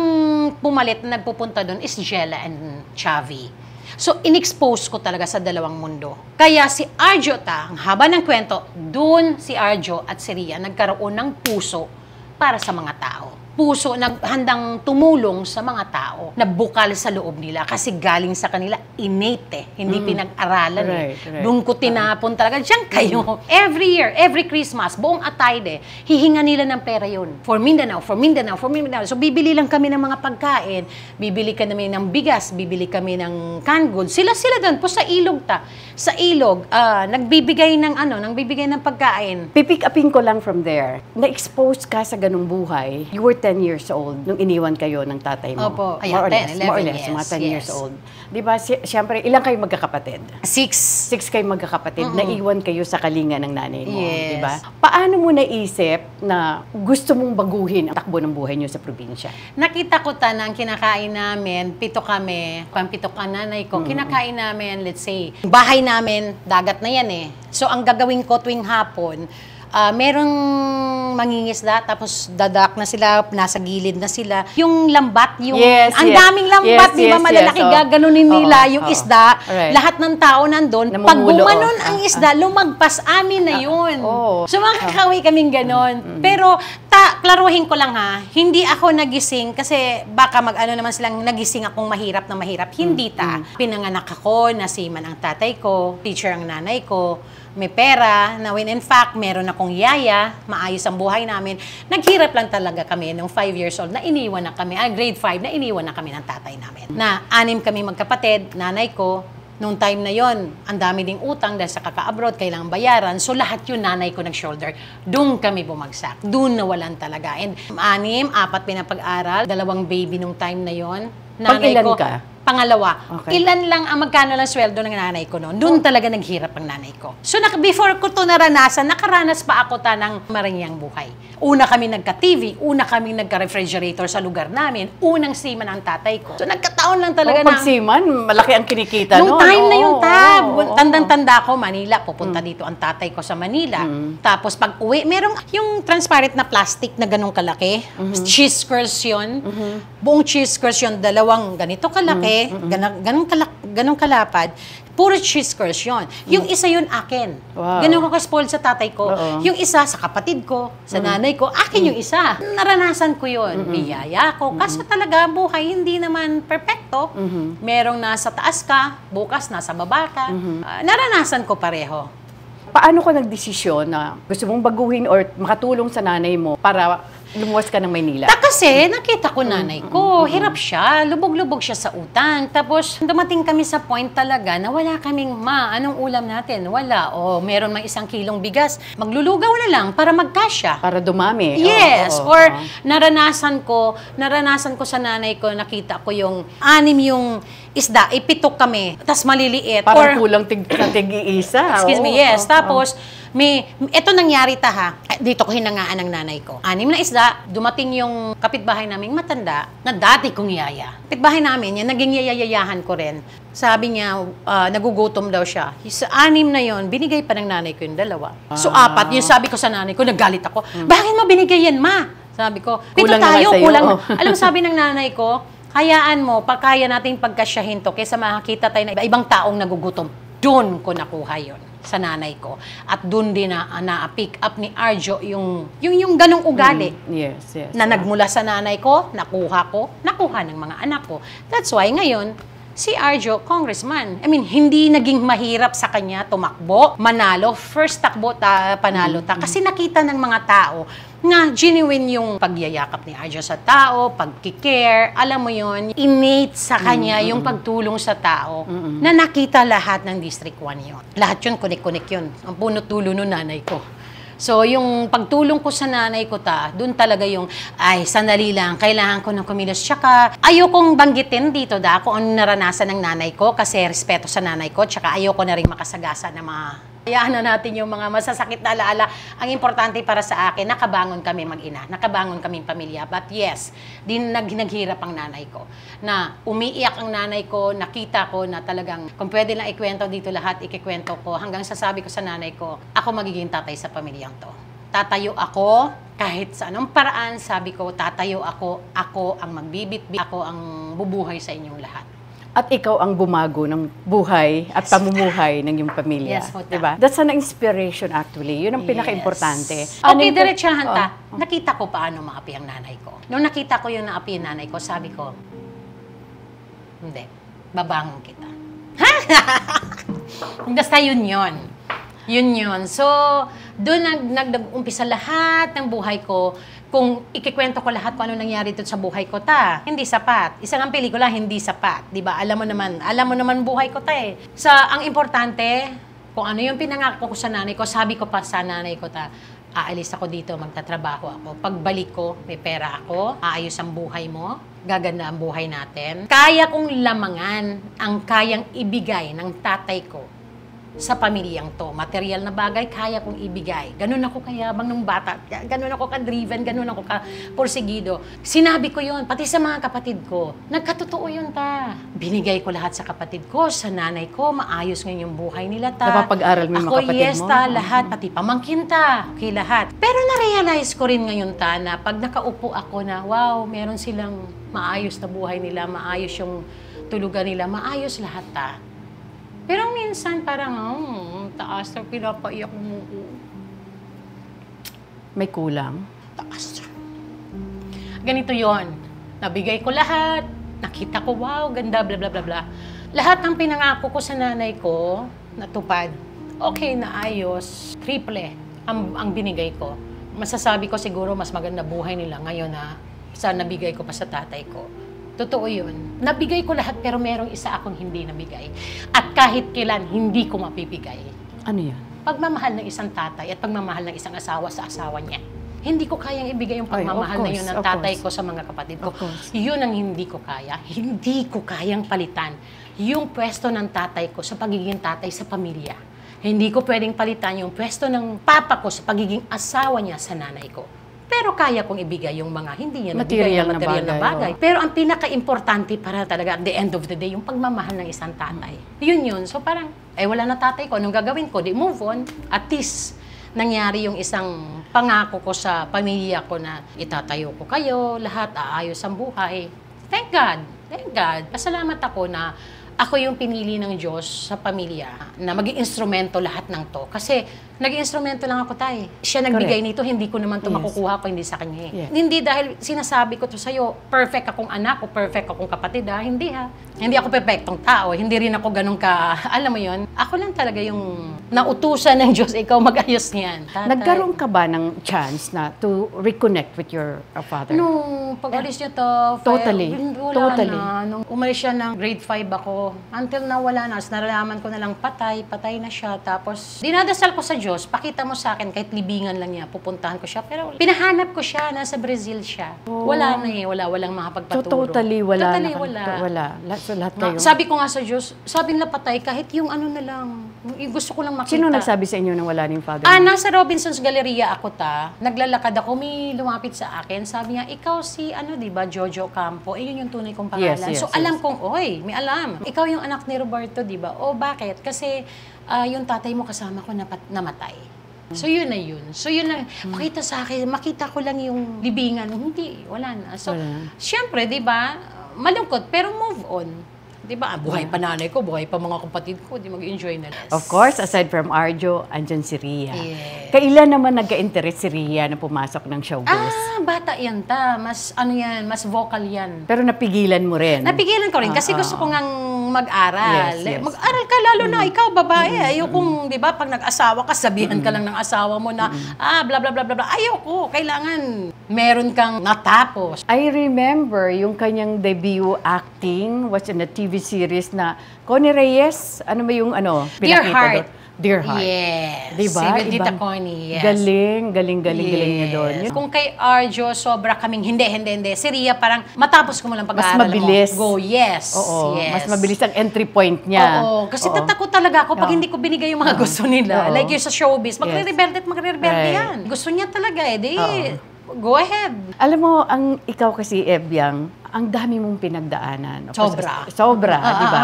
pumalit na nagpupunta doon is Jella and Chavi. So, in-expose ko talaga sa dalawang mundo. Kaya si Arjo, ang haba ng kwento, doon si Arjo at si Ria nagkaroon ng puso para sa mga tao. Puso na handang tumulong sa mga tao na bukal sa loob nila kasi galing sa kanila innate hindi pinag-aralan Right. Doon ko tinapon talaga. Diyan kayo. Every year, every Christmas, buong Atayde, hihinga nila ng pera yun. For Mindanao. So, bibili lang kami ng mga pagkain. Bibili kami ng bigas. Bibili kami ng canned goods. Sila doon po sa ilog Sa ilog, nagbibigay ng pagkain. Pipick upin ko lang from there. Na-expose ka sa ganung buhay. You were 10 years old nung iniwan kayo ng tatay mo. Opo. More or less, 11, mga 10 years yes. old. Di ba, siyempre, ilang kayo magkakapatid? 6. 6 kayo magkakapatid. Naiwan kayo sa kalinga ng nanay mo. Yes. Di ba? Paano mo naisip na gusto mong baguhin ang takbo ng buhay niyo sa probinsya? Nakita ko na ang kinakain namin, 7 kami, 7 ka nanay ko, kinakain namin, let's say, bahay namin, dagat na yan eh. So, ang gagawin ko tuwing hapon, merong mangingisda, tapos dadak na sila, nasa gilid na sila. Yung lambat, ang daming lambat, di ba malalaki, gaganunin nila yung isda. Right. Lahat ng tao nandun. Pag bumanon ang isda, lumagpas, amin na yun. So makakaway kaming ganon. Pero, klaruhin ko lang ha, hindi ako nagising kasi baka naman silang nagising akong mahirap na mahirap. Hindi Pinanganak ako, nasiman ang tatay ko, teacher ang nanay ko, may pera, na when in fact, meron akong yaya, maayos ang buhay namin. Naghirap lang talaga kami nung 5 years old na iniwan na kami, grade 5 na iniwan na kami ng tatay namin. Na 6 kami magkapatid, nanay ko, nung time na yon, ang dami ding utang dahil sa kaka-abroad, kailangan bayaran. So lahat yun nanay ko nag-shoulder. Doon kami bumagsak. Doon nawalan talaga. And 6, 4 pinapag-aral, 2 baby nung time na yon. Pag-ilan ka? Pangalawa. Okay. Ilan lang ang magkano lang sweldo ng nanay ko noon. Doon talaga naghirap ang nanay ko. So, before ko to naranasan, nakaranas pa ako ng marangyang buhay. Una kami nagka-TV, una kami nagka-refrigerator sa lugar namin, unang seaman ang tatay ko. So, nagkataon lang talaga pag seaman, malaki ang kinikita nung time na yung tandang-tanda ko, Manila, pupunta dito ang tatay ko sa Manila. Tapos, pag uwi, merong yung transparent na plastic na ganong kalaki, cheese curls yun. Buong cheese curls yun, 2 ganito kalaki, ganong kalapad, puro cheese curls yun. Yung isa yun akin. Wow. Ganun ko ka-spoiled sa tatay ko. Yung isa sa kapatid ko, sa nanay ko, akin yung isa. Naranasan ko yun. Biyaya ko. Kasi talaga, buhay hindi naman perfecto. Merong nasa taas ka, bukas nasa baba ka. Naranasan ko pareho. Paano ka nagdesisyon na gusto mong baguhin or makatulong sa nanay mo para lumuwas ka ng Maynila? Kasi nakita ko nanay ko, hirap siya, lubog-lubog siya sa utang. Tapos dumating kami sa point talaga na wala kaming, anong ulam natin? Wala. O meron mang 1 kilong bigas, maglulugaw na lang para magkasya. Para dumami. Yes. Naranasan ko sa nanay ko, nakita ko yung 6 yung isda, 7 kami, tas maliliit. Parang kulang tig-isa. Excuse me, yes. Tapos, ito nangyari dito ko hinangaan ng nanay ko. 6 na isda, dumating yung kapitbahay naming matanda na dati kong yaya. Kapitbahay namin, yan, naging yayayahan ko rin. Sabi niya, nagugutom daw siya. Sa 6 na yon, binigay pa ng nanay ko yung 2. So, 4. Yung sabi ko sa nanay ko, naggalit ako. Bakit mo binigay yan, ma? Sabi ko, 7 tayo, kulang. Alam mo, sabi ng nanay ko, hayaan mo, kaya nating pagkasyahin to, kaysa makakita tayo na ibang taong nagugutom. Doon ko nakuha yon. sa nanay ko. At doon din na-pick up ni Arjo yung ganong ugali. Yes. Na nagmula sa nanay ko, nakuha ng mga anak ko. That's why ngayon, si Arjo, congressman. I mean, hindi naging mahirap sa kanya tumakbo, manalo. First takbo, panalo ta. Kasi nakita ng mga tao na genuine yung pagyayakap ni Arjo sa tao, pagkikare, alam mo yon, innate sa kanya yung pagtulong sa tao na nakita lahat ng District 1 yun. Lahat yun, kunik-kunik yun. Ang punot dulo ng nanay ko. So, yung pagtulong ko sa nanay ko doon talaga yung, ay, sandali lang, kailangan ko ng kumilos. Tsaka, ayokong banggitin dito kung ano naranasan ng nanay ko kasi respeto sa nanay ko. Tsaka, ayoko na rin makasagasa na hayaan na natin yung mga masasakit na alaala. Ang importante para sa akin, nakabangon kami mag-ina, nakabangon kaming pamilya. But yes, naghirap ang nanay ko. Na umiiyak ang nanay ko, nakita ko na talagang, kung pwede lang ikwento dito lahat, ikikwento ko, hanggang sasabi ko sa nanay ko, ako magiging tatay sa pamilyang to. Tatayo ako, kahit sa anong paraan, sabi ko, tatayo ako ang magbibitbit, ako ang bubuhay sa inyong lahat. At ikaw ang bumago ng buhay at pamumuhay ng iyong pamilya. Yes, diba? That's an inspiration actually. Yun ang pinaka-importante. Okay, diretsahan ta. Nakita ko paano maapi ang nanay ko. Nung nakita ko yung naapi ang nanay ko, sabi ko, hindi, babangon kita. Basta yun. So, doon nag-umpisa lahat ng buhay ko. Kung ikikwento ko lahat kung ano nangyari doon sa buhay ko, hindi sapat. Isang ang pelikula, hindi sapat. Diba? Alam mo naman buhay ko, ang importante, kung ano yung pinangako ko sa nanay ko, sabi ko pa sa nanay ko, aalis ako dito, magtatrabaho ako. Pagbalik ko, may pera ako, aayos ang buhay mo, gaganda ang buhay natin. Kaya kong lamangan ang kayang ibigay ng tatay ko sa pamilyang to. Material na bagay, kaya kong ibigay. Ganun ako kayabang ng bata. Ganun ako ka-driven, ganun ako ka-porsigido. Sinabi ko yun, pati sa mga kapatid ko. Nagkatotoo yun, Binigay ko lahat sa kapatid ko, sa nanay ko, maayos ngayon yung buhay nila, Napapag-aral mo yung mga kapatid mo? Ako, lahat, pati pamangkin, okay, lahat. Pero na-realize ko rin ngayon, na pag nakaupo ako na, wow, meron silang maayos na buhay nila, maayos yung tulugan nila, maayos lahat, Pero minsan parang, taas na pinapaiyak mo. May kulang? Taas. Ganito yon. Nabigay ko lahat. Nakita ko, wow, ganda, bla bla bla bla. Lahat ng pinangako ko sa nanay ko, natupad. Okay, naayos. Triple ang binigay ko. Masasabi ko siguro mas maganda buhay nila ngayon sa nabigay ko pa sa tatay ko. Totoo yun. Nabigay ko lahat pero merong isa akong hindi nabigay. At kahit kailan, hindi ko mapipigay. Ano yan? Pagmamahal ng isang tatay at pagmamahal ng isang asawa sa asawa niya. Hindi ko kayang ibigay yung pagmamahal na yun ng tatay ko sa mga kapatid ko. Yun ang hindi ko kaya. Hindi ko kayang palitan yung pwesto ng tatay ko sa pagiging tatay sa pamilya. Hindi ko pwedeng palitan yung pwesto ng papa ko sa pagiging asawa niya sa nanay ko. Pero kaya kong ibigay yung mga hindi niya nabigay na material na bagay. Pero ang pinaka-importante para talaga at the end of the day, yung pagmamahal ng isang tatay. Yun. So parang, wala na tatay ko. Anong gagawin ko? Di move on. At least, nangyari yung isang pangako ko sa pamilya ko na itatayo ko kayo, lahat aayos ang buhay. Thank God. Pasalamat ako na ako yung pinili ng Diyos sa pamilya na maging instrumento lahat ng to. Kasi naging instrumento lang ako, Siya nagbigay nito, hindi ko naman ito makukuha ko, hindi sa kanya. Hindi dahil sinasabi ko to sa'yo, perfect akong anak o perfect akong kapatid, Hindi, Hindi ako perfectong tao, hindi rin ako ganun alam mo yun, ako lang talaga yung nautusan ng Diyos, ikaw mag-ayos niyan. Nagkaroon ka ba ng chance na to reconnect with your father? Nung pag-alis niya Totally. Wala na. Nung umalis siya ng grade 5 ako, until na wala na. Nalalaman ko na lang patay na siya. Tapos, dinadasal ko sa Diyos, pakita mo sa akin, kahit libingan lang niya, pupuntahan ko siya. Pero pinahanap ko siya, nasa Brazil siya. Wala na walang makapagpaturo. Totally wala. So, lahat kayo. Sabi ko nga sa Diyos, sabi nila patay, kahit yung ano na lang, gusto ko lang makita. Sino nagsabi sa inyo na wala ng father? Nasa Robinson's Galleria ako naglalakad ako, may lumapit sa akin, sabi niya, ikaw si, diba, Jojo Campo, yun yung tunay kong pangalan. Yes, alam kong, may alam. Ikaw yung anak ni Roberto, diba? Bakit? Kasi, yung tatay mo kasama ko namatay. So, yun na yun. Makita sa akin, makita ko lang yung libingan. Hindi, wala na. So, syempre, diba, malungkot, pero move on. Di ba? Buhay pa nanay ko, buhay pa mga kapatid ko, di mag-enjoy na. Of course, aside from Arjo, andyan si Ria. Yes. Kailan naman nagka-interest si Ria na pumasok ng showbiz? Bata yan ta. Mas, mas vocal yan. Pero napigilan mo rin. Napigilan ko rin kasi gusto ko ngang mag-aral. Yes. Mag-aral ka lalo na ikaw, babae. Ayokong, di ba, pag nag-asawa ka, sabihan ka lang ng asawa mo na, bla bla bla bla bla. Ayoko. Kailangan meron kang natapos. I remember yung kanyang debut acting was in a TV series na Connie Reyes. Ano ba yung Dear pinakita Heart. doon? Dear Heart. Yes. Diba? Si Bendita Ibang- Connie, yes. Galing niya doon. Kung kay Arjo, sobra kaming hindi. Si Ria parang matapos ko mo lang Mas pag-aaral mabilis. mo. Go, yes. Oo, yes. mas mabilis ang entry point niya. Oo, kasi tatakot talaga ako pag hindi ko binigay yung mga gusto nila. Oo. Like yung sa showbiz, magre-rebelde at magre-rebelde Right. yan. Gusto niya talaga go ahead. Alam mo, ikaw kasi, Ebyang, ang dami mong pinagdaanan. Sobra. Di ba?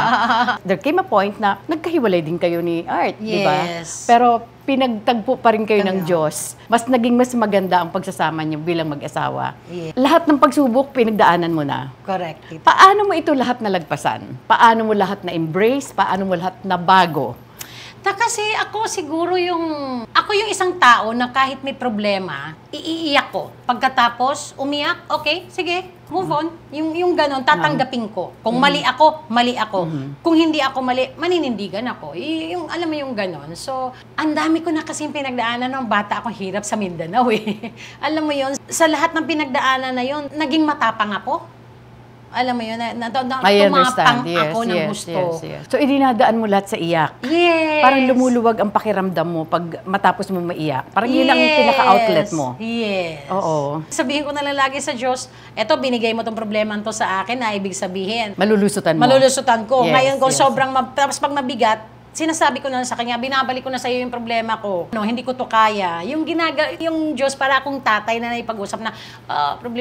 There came a point na nagkahiwalay din kayo ni Art, di ba? Yes. Pero pinagtagpo pa rin kayo ng Diyos. Mas naging mas maganda ang pagsasama niyo bilang mag-asawa. Yes. Lahat ng pagsubok, pinagdaanan mo na. Correct. Paano mo ito lahat nalagpasan? Paano mo lahat na-embrace? Paano mo lahat na bago? Kasi ako siguro ako yung isang tao na kahit may problema, iiiyak ko. Pagkatapos, umiyak, okay, sige, move on. Yung ganon, tatanggapin ko. Kung mali ako, mali ako. Kung hindi ako mali, maninindigan ako. Alam mo yung ganon. So, ang dami ko na kasing pinagdaanan ng bata akong hirap sa Mindanao eh. Alam mo yun, sa lahat ng pinagdaanan na yun, naging matapang ako. Alam mo yun, tumapang ako ng gusto. Yes. So, idinadaan mo lahat sa iyak. Yes. Parang lumuluwag ang pakiramdam mo pag matapos mo maiyak. Parang yun ang pinaka-outlet mo. Yes. Oo. Sabihin ko na lang lagi sa Diyos, eto, binigay mo tong problema to sa akin, na ibig sabihin, Malulusutan mo. malulusutan ko. Yes, Ngayon, kung yes. sobrang, tapos pag mabigat, sinasabi ko na sa kanya, binabalik ko na sa iyo yung problema ko. No, hindi ko to kaya. Yung Diyos para akong tatay na naipag-usap na,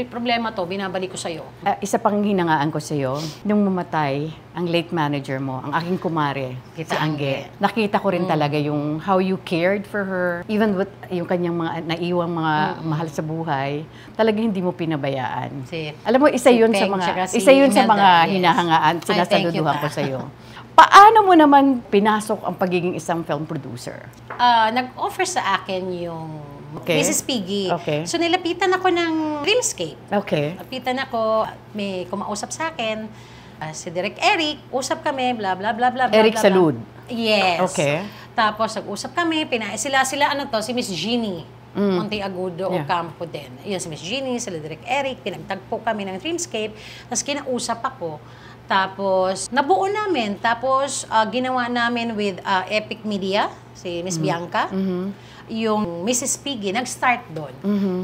problema to, binabalik ko sa iyo. Isa pang hinangaan ko sa iyo, nung mamatay ang late manager mo, ang aking kumare, si Angge. Nakita ko rin talaga yung how you cared for her, even with yung kanyang mga naiwang mga mahal sa buhay, talaga hindi mo pinabayaan. Alam mo, isa yun sa mga hinahangaan, sinasaluduhan ko sa iyo. Paano mo naman pinasok ang pagiging isang film producer? Nag-offer sa akin yung Mrs. Piggy. Okay. So, nilapitan ako ng Dreamscape. Okay. Lapitan ako, may kumausap sa akin, si Direk Eric, usap kami, bla bla bla bla. Eric Salud. Yes. Okay. Tapos, nag-usap kami, sila si Miss Jeannie. Monteagudo Ocampo din. Yun, si Miss Jeannie, sila Direk Eric, pinagtagpo kami ng Dreamscape, tapos kinausap ako. Tapos, nabuo namin. Tapos, ginawa namin with Epic Media, si Miss Bianca. Yung Mrs. Piggy, nag-start doon.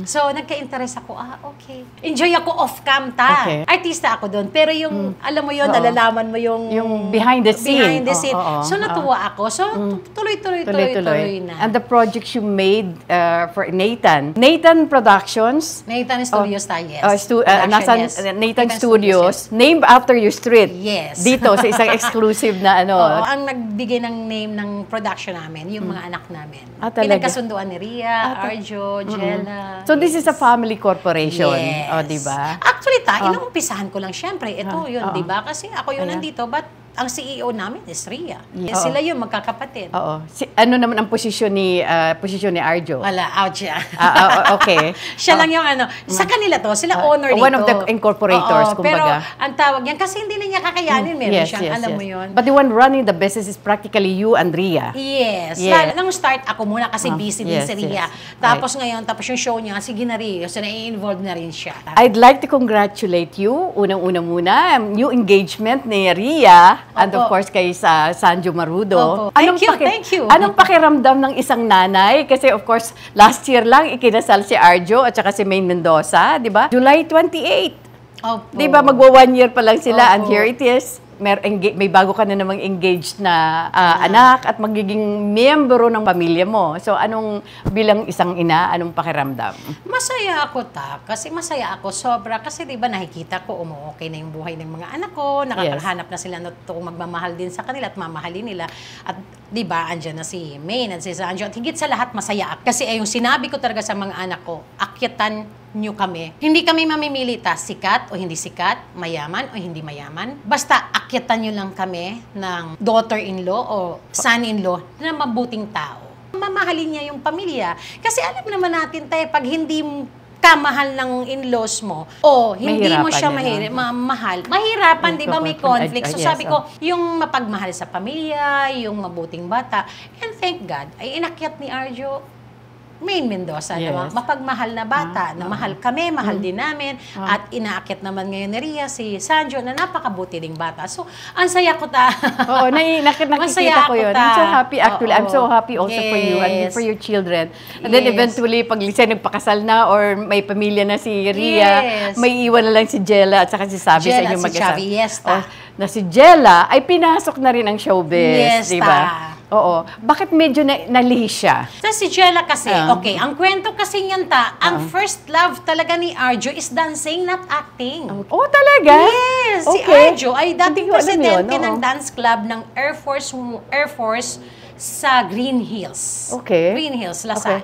So, nagka-interest ako, okay. Enjoy ako off-cam, Okay. Artista ako doon. Pero yung, alam mo yun, nalalaman mo yung behind the scene. So, natuwa ako. So, tuloy-tuloy na. And the projects you made for Nathan Productions. Nathan Studios tayo, yes. Nathan Studios, named after your street. Yes. Dito, sa isang exclusive na ang nagbigay ng name ng production namin, yung mga anak namin. Talaga? Pinagkasunduan ni Ria, Arjo, Jella. So, this is a family corporation. Yes. O, diba? Actually, inuumpisahan ko lang. Siyempre, ito yun, diba? Kasi ako yun nandito, but ang CEO namin is Ria. Sila yun, magkakapatid. Oo. Ano naman ang posisyon ni Arjo? Wala, out siya. Okay. Siya lang yung sa kanila to, sila owner dito. One of the incorporators, kumbaga. Pero ang tawag yan, kasi hindi na niya kakayanin, meron siyang, alam mo yun. But the one running the business is practically you and Ria. Yes. Nung start ako muna kasi busy din si Ria. Tapos ngayon, tapos yung show niya, sige na rin. So, nai-involve na rin siya. I'd like to congratulate you, unang-una muna, new engagement ni Ria. And of course, kay Sanjo Marudo. Thank you. Anong pakiramdam ng isang nanay? Kasi of course, last year lang ikinasal si Arjo at saka si Maine Mendoza, di ba? July 28. Di ba? Magwa 1 year pa lang sila and here it is. May bago ka na namang engaged na anak at magiging miyembro ng pamilya mo. So, bilang isang ina, anong pakiramdam? Masaya ako, kasi masaya ako sobra. Kasi di ba nakikita ko, okay na yung buhay ng mga anak ko, nakakahanap na sila na magmamahal din sa kanila at mamahalin nila. At di ba, andyan na si Maine at si Sanjo. At higit sa lahat, masaya ako. Kasi yung sinabi ko talaga sa mga anak ko, akyatan nyo kami. Hindi kami mamimili sikat o hindi sikat, mayaman o hindi mayaman. Basta akyatan nyo lang kami ng daughter-in-law o son-in-law na mabuting tao. Mamahalin niya yung pamilya. Kasi alam naman natin tayo, pag hindi kamahal ng in-laws mo o hindi mo siya mahal, mahirapan, di ba, may conflict. So sabi ko, yung mapagmahal sa pamilya, yung mabuting bata, and thank God, ay inakyat ni Arjo Maine Mendoza, na mapagmahal na bata, na mahal kami, mahal din namin, at inaakyat naman ngayon ni Ria, si Sanjo, na napakabuti ding bata. So, ang saya ko Oo, nakikita ko yun. I'm so happy, actually. I'm so happy also for you and for your children. And then eventually, pag siya nagpakasal na or may pamilya na si Ria, may iwan na lang si Jella at saka si Sabi sa inyong mag-isa. Na si Jella ay pinasok na rin ang showbiz, di ba? Oo. Bakit medyo nalihis siya? Si Jella kasi, okay, ang kwento kasi niyan ang first love talaga ni Arjo is dancing, not acting. Oh, talaga? Yes! Si Arjo ay dating presidente ng dance club ng Air Force sa Green Hills. Green Hills, Lasal.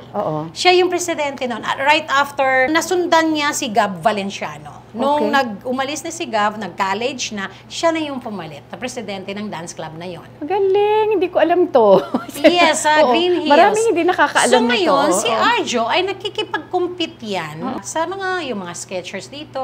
Siya yung presidente noon. Right after, nasundan niya si Gab Valenciano. Nung umalis na si Gav, nag-college na, siya na yung pumalit na presidente ng dance club na yon. Magaling, hindi ko alam to. Yes, sa Green Hills. Maraming hindi nakakaalam nito. So ngayon, si Arjo ay nakikipag-compete yan sa yung mga Skechers dito,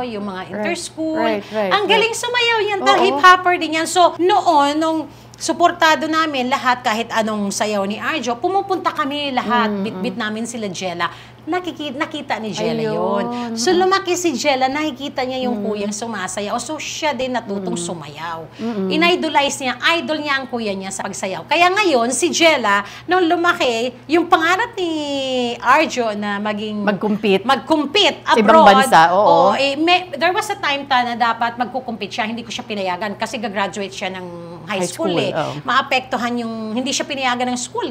yung mga interschool. Ang galing sumayaw yan, hip-hopper din yan. So noon, nung suportado namin lahat, kahit anong sayaw ni Arjo, pumupunta kami lahat, bit-bit namin sila Jella. Nakita ni Jella yun. So lumaki si Jella, nakikita niya yung kuyang sumasayaw. So siya din natutong sumayaw. In-idolize niya, idol niya ang kuya niya sa pagsayaw. Kaya ngayon, si Jella, nung lumaki, yung pangarap ni Arjo na mag-compete abroad. Ibang bansa, There was a time na dapat magkukumpit siya, hindi ko siya pinayagan kasi gagraduate siya ng high school maapektuhan yung, hindi siya pinayagan ng school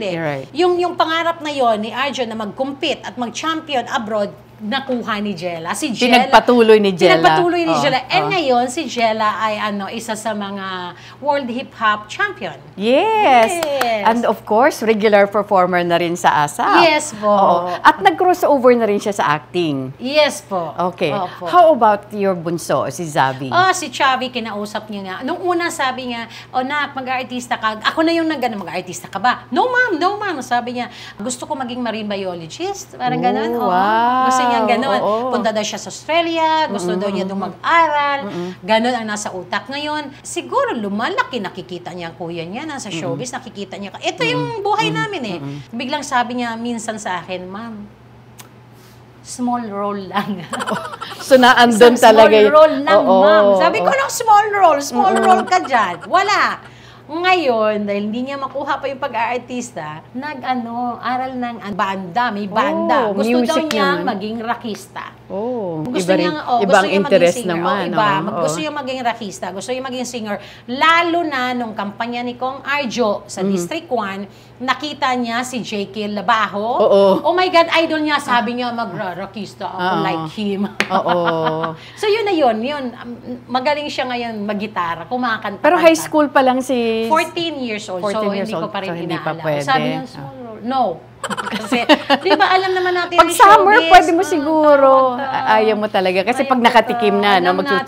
Yung pangarap na yon ni Arjo na mag-compete at mag-champion abroad, nakuha ni Jella. Si Jella. Pinagpatuloy ni Jella. And ngayon, si Jella ay isa sa mga world hip-hop champion. Yes. And of course, regular performer na rin sa ASAP. Yes po. At nag-crossover na rin siya sa acting. Yes po. Okay. How about your bunso, si Zabi? Si Chavi, kinausap niya nga. Nung una, sabi niya, nak, mag-artista ka. Ako na yung mag-artista ka ba? No, ma'am. Sabi niya, gusto ko maging marine biologist. Parang ganun. Wow. Gusto niya gano'n. Punta daw siya sa Australia, gusto daw niya doon mag-aral. Gano'n ang nasa utak ngayon. Siguro lumalaki, nakikita niya ang kuya niya, nasa showbiz, nakikita niya. Ito yung buhay namin Biglang sabi niya minsan sa akin, ma'am, small role lang. So naandun talaga small role lang, ma'am. Sabi ko, small role? Small role ka dyan. Wala. Ngayon, dahil hindi niya makuha pa yung pag-aartista, aral ng banda, may banda. Gusto daw niya maging rockista. Gusto niya, ibang interest naman. Gusto niya maging rockista, gusto niya maging singer. Lalo na nung kampanya ni Kong Arjo sa District 1, nakita niya si J.K. Labajo. Oh my God, idol niya. Sabi niya, magra-rockista ako like him. So yun na yun. Magaling siya ngayon mag-gitara, kumakanta. Pero high school pa lang si 14 years old. 14 so, years hindi ko pa rin inaalam. Pwede. Sabi niya, small role. No. Kasi, di ba, alam naman natin pag summer, pwede mo siguro. Ayaw mo talaga. Kasi pag nakatikim na,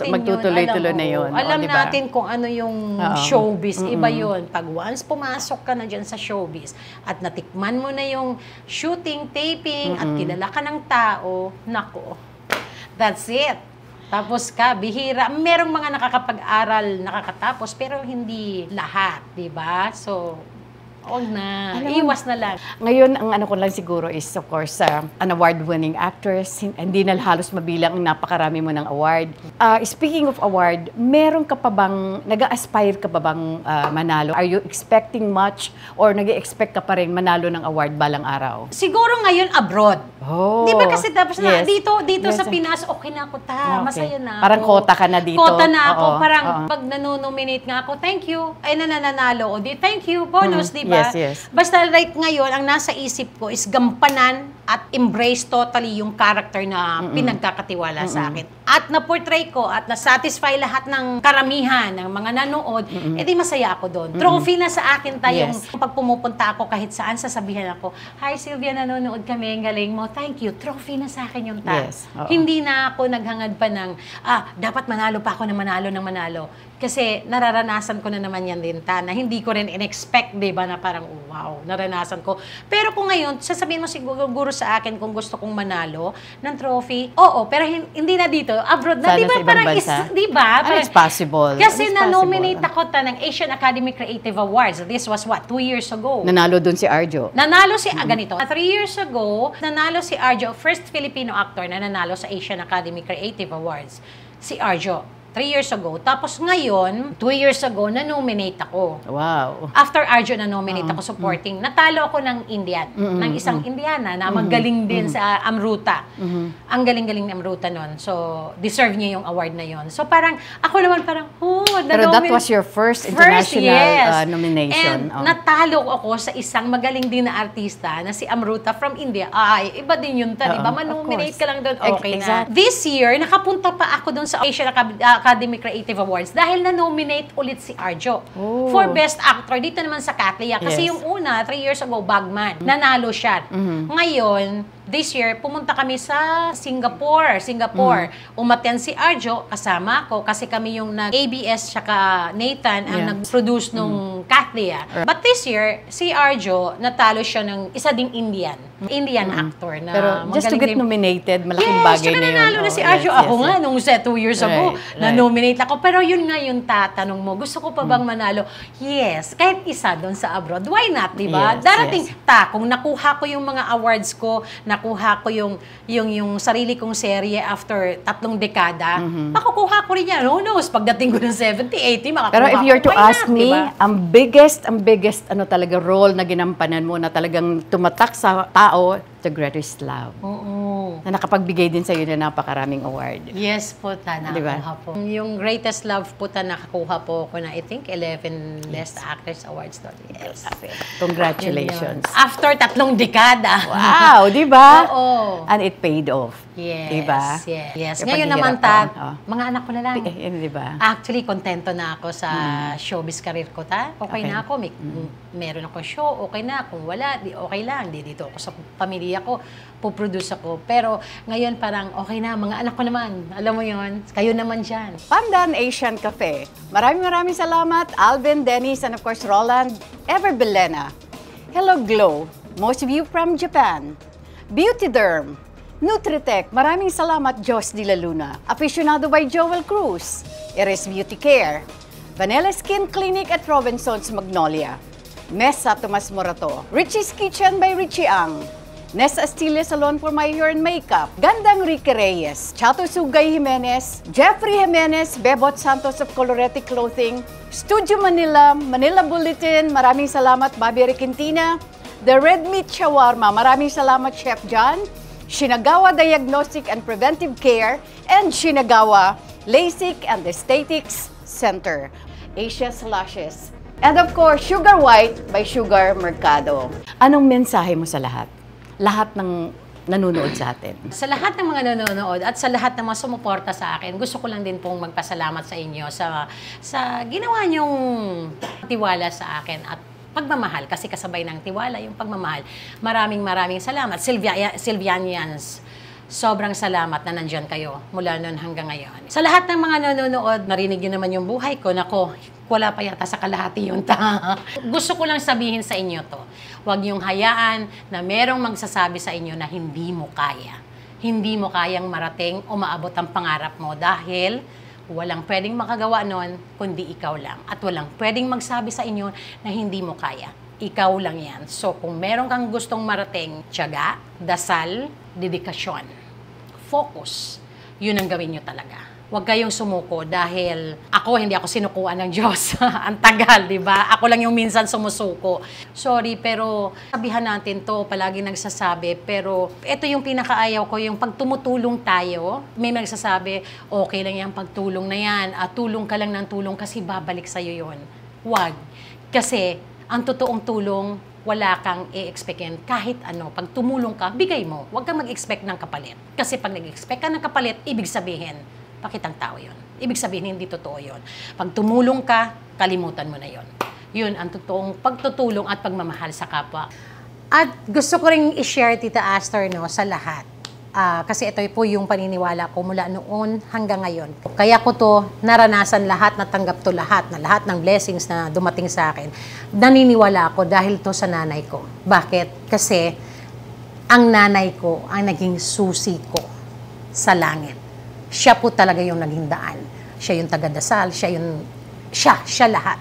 magtutuloy-tuloy na yun. Alam natin kung ano yung showbiz. Iba yun. Pag once pumasok ka na dyan sa showbiz at natikman mo na yung shooting, taping, at kilala ka ng tao, nako, that's it. Tapos bihira. Merong mga nakakapag-aral, nakakatapos, pero hindi lahat, di ba? So, huwag na. Iwas na lang. Ngayon, ang ano ko lang siguro is, of course, an award-winning actress. Hindi na halos mabilang ang napakarami mo ng award. Speaking of award, meron ka pa bang, nag-aspire ka pa bang manalo? Are you expecting much or nag-expect ka pa rin manalo ng award balang araw? Siguro ngayon abroad. Di ba kasi tapos na dito sa Pinas, okay na ako masaya na ako. Parang kota ka na dito. Kota na ako. Parang pag nanonominate nga ako, thank you. Ay nananalo. O di, thank you. Bonus, di ba? Yes. Basta right ngayon, ang nasa isip ko is gampanan at embrace totally yung character na pinagkakatiwala sa akin. At na-portray ko at na-satisfy lahat ng karamihan ng mga nanood, edi masaya ako doon. Trophy na sa akin tayong pag pumupunta ako kahit saan, sasabihan ako, "Hi Sylvia, nanonood kami, ang galing mo." Thank you. Trophy na sa akin yung Yes. Hindi na ako naghangad pa ng, dapat manalo pa ako ng manalo. Kasi nararanasan ko na naman yan din, na hindi ko rin in-expect, di ba, na parang, wow, naranasan ko. Pero kung ngayon, sasabihin mo siguro sa akin kung gusto kong manalo ng trophy, oo, pero hindi na dito, abroad na, di ba, parang, di ba? It's possible. Kasi na-nominate ako ng Asian Academy Creative Awards. This was what, 2 years ago. Nanalo dun si Arjo. Nanalo si, ganito, 3 years ago, nanalo si Arjo, first Filipino actor na nanalo sa Asian Academy Creative Awards. Si Arjo. 3 years ago. Tapos ngayon, 2 years ago, na-nominate ako. Wow. After Arjo, na-nominate ako supporting. Natalo ako ng Indian, ng isang Indiana na magaling din sa Amruta. Ang galing-galing ni Amruta nun. So, deserve niya yung award na yon. So, parang, ako naman parang, pero that was your first international nomination. And natalo ako sa isang magaling din na artista na si Amruta from India. Ay, iba din yun, di ba? Man-nominate ka lang doon, okay na. This year, nakapunta pa ako doon sa Asian Academy Creative Awards dahil na-nominate ulit si Arjo for Best Actor dito naman sa Katlia. Kasi yung una, 3 years ago, Bagman, nanalo siya. Ngayon, this year, pumunta kami sa Singapore. Umattend si Arjo, kasama ko, kasi kami yung ABS tsaka Nathan ang nag-produce nung Katlia. But this year, si Arjo, natalo siya ng isa ding Indian actor na pero just to get nominated, malaking bagay na yun. Nanalo na si Arjo. Ako nga, nung 2 years ago, na-nominate ako. Pero yun nga yung tatanong mo, gusto ko pa bang manalo? Yes. Kahit isa doon sa abroad. Why not, di ba? Darating, kung nakuha ko yung mga awards ko, nakuha ko yung sarili kong serye after 3 dekada, makukuha ko rin yan. Who knows? Pagdating ko ng 70, 80, makakuha ko. Pero if you're to ask me, diba? ang biggest talaga role na ginampanan mo na talagang tumatak sa tao, The Greatest Love. Na nakapagbigay din sa iyo na napakaraming award. Yes po, nakakuha po. Yung Greatest Love po, nakakuha po ako na I think 11 Best Actress Awards doon. Yes. Congratulations. After 3 dekada. Wow, di ba? Oo. And it paid off. Yes. Di ba? Yes. Ngayon naman, mga anak ko na lang. Di ba? Actually, kontento na ako sa showbiz career ko, Okay na ako. Meron ako show, okay na. Kung wala, okay lang. Dito ako sa pamilya ko, puproduce ako. Pero ngayon parang okay na, mga anak ko naman. Alam mo yun, kayo naman dyan. Pandan Asian Cafe. Maraming salamat, Alvin, Dennis, and of course, Roland, Ever Belena. Hello Glow, most of you from Japan. Beauty Derm, Nutritech, maraming salamat, Jos de la Luna. Aficionado by Joel Cruz, Iris Beauty Care, Vanilla Skin Clinic at Robinson's Magnolia. Mesa Tomas Morato, Richie's Kitchen by Richie Ang, Nes Astilla Salon for My Hair and Makeup, Gandang Ricky Reyes, Chato Sugay Jimenez, Jeffrey Jimenez, Bebot Santos of Colorete Clothing, Studio Manila, Manila Bulletin, maraming salamat Bobby Requintina, The Red Meat Shawarma, maraming salamat Chef John, Shinagawa Diagnostic and Preventive Care, and Shinagawa LASIK and Aesthetics Center, Asia's Lashes. And of course, Sugar White by Sugar Mercado. Anong mensahe mo sa lahat? Lahat ng nanonood sa atin. Sa lahat ng mga nanonood at sa lahat ng mga sumuporta sa akin, gusto ko lang din pong magpasalamat sa inyo sa ginawa niyong tiwala sa akin at pagmamahal. Kasi kasabay ng tiwala yung pagmamahal. Maraming salamat. Sylvianians, sobrang salamat na nandyan kayo mula noon hanggang ngayon. Sa lahat ng mga nanonood, narinig niyo naman yung buhay ko. Nako, wala pa yata sa kalahati yung Gusto ko lang sabihin sa inyo to. Huwag niyong hayaan na merong magsasabi sa inyo na hindi mo kaya. Hindi mo kayang marating o maabot ang pangarap mo dahil walang pwedeng makagawa nun kundi ikaw lang. At walang pwedeng magsabi sa inyo na hindi mo kaya. Ikaw lang yan. So kung meron kang gustong marating, tiyaga, dasal, dedikasyon, focus, yun ang gawin nyo talaga. Huwag kayong sumuko dahil hindi ako sinukuan ng Diyos. Ang tagal, di ba? Ako lang yung minsan sumusuko. Sorry, pero sabihan natin to, palagi nagsasabi, pero ito yung pinakaayaw ko, yung pag tumutulong tayo, may nagsasabi, okay lang yung pagtulong na yan, tulong ka lang ng tulong kasi babalik sa'yo yun. Huwag. Kasi ang totoong tulong, wala kang i-expectin kahit ano. Pag tumulong ka, bigay mo. Huwag kang mag-expect ng kapalit. Kasi pag nag-expect ka ng kapalit, ibig sabihin, pakitang tao yun. Ibig sabihin, hindi totoo yun. Pag tumulong ka, kalimutan mo na yun. Yun ang totoong pagtutulong at pagmamahal sa kapwa. At gusto ko rin i-share, Tita Astor, no, sa lahat. Kasi ito po yung paniniwala ko mula noon hanggang ngayon. Kaya ko to naranasan lahat, natanggap to lahat, na lahat ng blessings na dumating sa akin. Naniniwala ako dahil to sa nanay ko. Bakit? Kasi ang nanay ko ang naging susi ko sa langit. Siya po talaga yung naging daan. Siya yung tagadasal, siya lahat.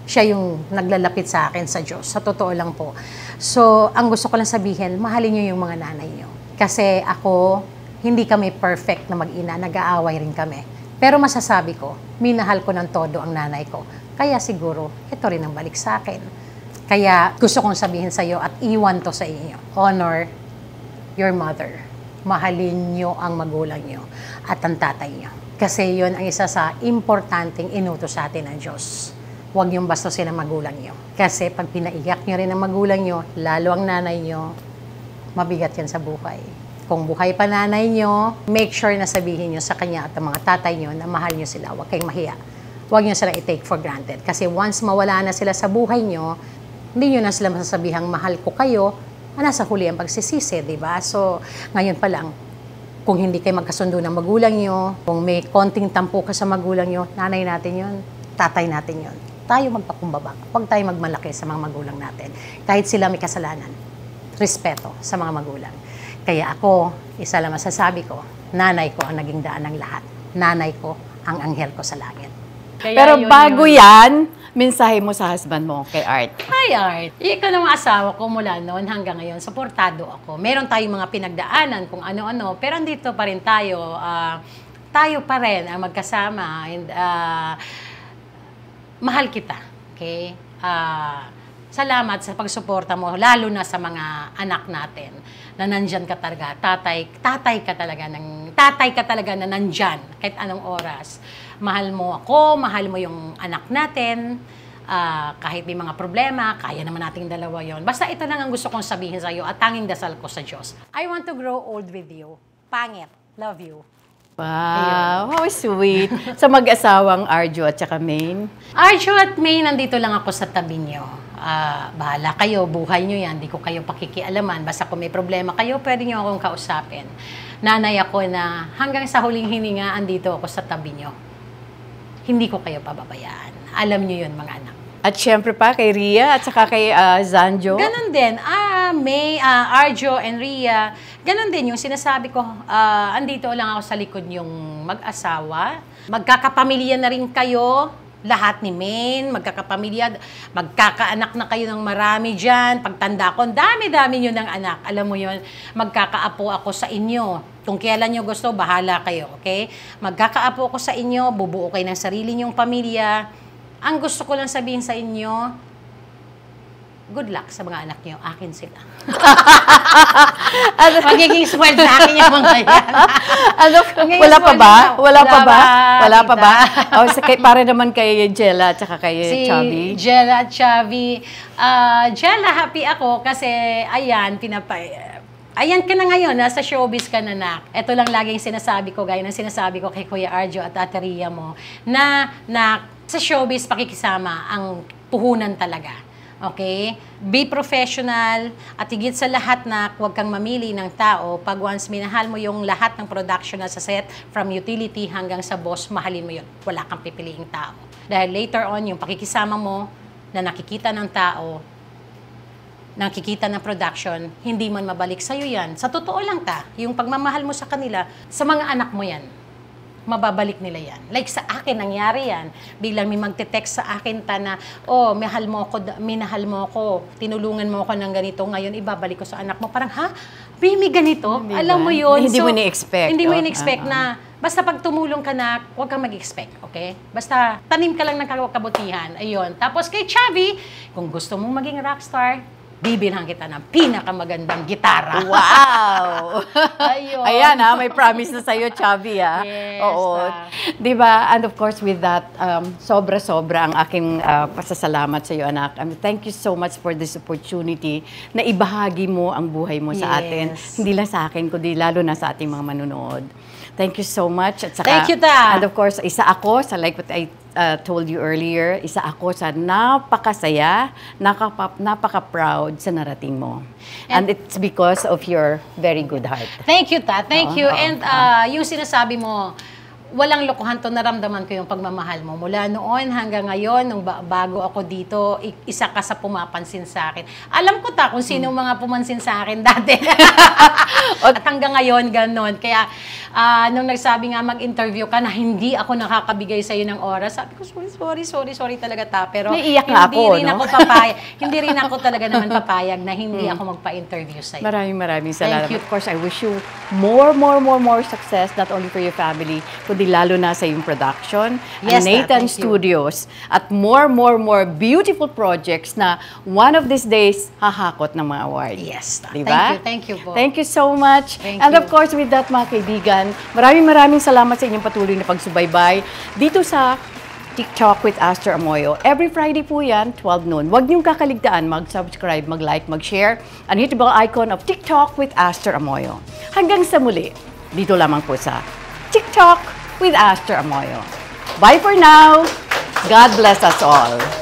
Siya yung naglalapit sa akin sa Diyos. Sa totoo lang po. So, ang gusto ko lang sabihin, mahalin niyo yung mga nanay niyo. Kasi ako, hindi kami perfect na mag-ina, nag-aaway rin kami. Pero masasabi ko, minahal ko ng todo ang nanay ko. Kaya siguro, ito rin ang balik sa akin. Kaya gusto kong sabihin sa iyo at iwan to sa inyo. Honor your mother. Mahalin niyo ang magulang niyo at ang tatay niyo. Kasi yun ang isa sa importanteng inutos sa atin ng Diyos. Huwag yung bastusin ang magulang niyo. Kasi pag pinaiyak niyo rin ang magulang niyo, lalo ang nanay niyo, mabigat yan sa buhay. Kung buhay pa nanay nyo, make sure na sabihin nyo sa kanya at ang mga tatay nyo na mahal nyo sila. Huwag kayong mahiya. Huwag nyo sila i-take for granted. Kasi once mawala na sila sa buhay nyo, hindi nyo na sila masasabihang mahal ko kayo, nasa huli ang pagsisisi, di ba? So, ngayon pa lang, kung hindi kayo magkasundo ng magulang nyo, kung may konting tampo ka sa magulang nyo, nanay natin yun, tatay natin yun. Tayo magpakumbaba. Huwag tayo magmalaki sa mga magulang natin. Kahit sila may kasalanan. Respeto sa mga magulang. Kaya ako, isa lang masasabi ko, nanay ko ang naging daan ng lahat. Nanay ko ang anghel ko sa langit. Kaya pero bago yan, mensahe mo sa husband mo kay Art. Hi Art! Ikaw ng asawa ko mula noon hanggang ngayon, suportado ako. Meron tayong mga pinagdaanan kung ano-ano, pero andito pa rin tayo. Tayo pa rin ang magkasama. And, mahal kita. Okay? Salamat sa pagsuporta mo, lalo na sa mga anak natin na nandyan ka talaga. Tatay ka talaga na nandyan kahit anong oras. Mahal mo ako, mahal mo yung anak natin. Kahit may mga problema, kaya naman nating dalawa yon. Basta ito lang ang gusto kong sabihin sa iyo at tanging dasal ko sa Diyos. I want to grow old with you. Pangit. Love you. Wow, how sweet. Sa mag-asawang Arjo at saka Maine. Arjo at Maine, nandito lang ako sa tabi niyo. Bahala kayo, buhay nyo yan, di ko kayo pakikialaman. Basta kung may problema kayo, pwede nyo akong kausapin. Nanay ako na hanggang sa huling hininga, andito ako sa tabi nyo. Hindi ko kayo pababayaan. Alam nyo yun, mga anak. At syempre pa kay Ria at saka kay Zanjo. Ganon din. May, Arjo and Ria, ganon din yung sinasabi ko, andito lang ako sa likod yung mag-asawa. Magkakapamilya na rin kayo. Lahat ni Maine, magkakapamilya, magkakaanak na kayo ng marami dyan. Pagtanda ko, dami-dami nyo ng anak. Alam mo yun, magkakaapo ako sa inyo. Kung kailan nyo gusto, bahala kayo, okay? Magkakaapo ako sa inyo, bubuo kayo ng sarili nyong pamilya. Ang gusto ko lang sabihin sa inyo, good luck sa mga anak nyo. Akin sila. Magiging spoiled sa akin yung mga yan. Wala pa ba? Wala pa ba? Para naman kay Jella at saka kay Chubby. Jella at Chubby. Jella, happy ako kasi, ayan, ayan ka na ngayon, nasa showbiz ka na, nak. Ito lang laging sinasabi ko, gaya ng sinasabi ko kay Kuya Arjo at Ate Ria mo, na sa showbiz, pakikisama ang puhunan talaga. Okay? Be professional at higit sa lahat na huwag kang mamili ng tao. Pag once minahal mo yung lahat ng production na sa set, from utility hanggang sa boss, mahalin mo yun. Wala kang pipiliing tao. Dahil later on, yung pakikisama mo na nakikita ng tao, nakikita ng production, hindi man mabalik sa'yo yan. Sa totoo lang yung pagmamahal mo sa kanila, sa mga anak mo yan, mababalik nila yan. Like sa akin, nangyari yan. Bilang may magte-text sa akin na, oh, minahal mo ako, tinulungan mo ako ng ganito, ngayon ibabalik ko sa anak mo. Parang, ha? May ganito? Diba? Alam mo yun. Hindi mo ni-expect. Hindi mo ni-expect na, basta pag tumulong ka na, huwag kang mag-expect, okay? Basta tanim ka lang ng kabutihan. Ayun. Tapos kay Chubby, kung gusto mong maging rockstar, bibilhan kita ng pinakamagandang gitara. Wow! Ayun. Ayan may promise na sa'yo, Chubby, Yes, Oo. Diba? And of course, with that, sobra-sobra ang aking pasasalamat sa'yo, anak. Thank you so much for this opportunity na ibahagi mo ang buhay mo sa atin. Hindi lang sa akin, kundi lalo na sa ating mga manunood. Thank you so much. At saka, Thank you, Ta. And of course, isa ako sa like what I told you earlier, isa ako sa napakasaya, napaka-proud sa narating mo. And it's because of your very good heart. Thank you, Ta. Thank you. And yung sinasabi mo, walang lokohan to, naramdaman ko yung pagmamahal mo. Mula noon hanggang ngayon, nung bago ako dito, isa ka sa pumapansin sa akin. Alam ko ta kung sino mga pumansin sa akin dati. At hanggang ngayon, ganon. Kaya, nung nagsabi nga mag-interview ka na hindi ako nakakabigay sa'yo ng oras, sabi ko, sorry talaga ta. Pero naiiyak nga ako, no? Hindi rin ako talaga naman papayag na hindi ako magpa-interview sa'yo. Maraming salamat. Thank you. Of course, I wish you more success, not only for your family, kundi lalo na sa yung production, Yes, ang Nathan thank you. Studios, at more beautiful projects na one of these days hahakot ng mga award. Yes. Diba? Thank you po. Thank you so much. Thank And you. of course, with that, mga kaibigan, maraming salamat sa inyong patuloy na pagsubaybay dito sa TikTok with Aster Amoyo. Every Friday po yan, 12 noon. Huwag niyong kakaligtaan mag-subscribe, mag-like, mag-share, and hit the bell icon of TikTok with Aster Amoyo. Hanggang sa muli, dito lamang po sa TikTok with Aster Amoyo. Bye for now. God bless us all.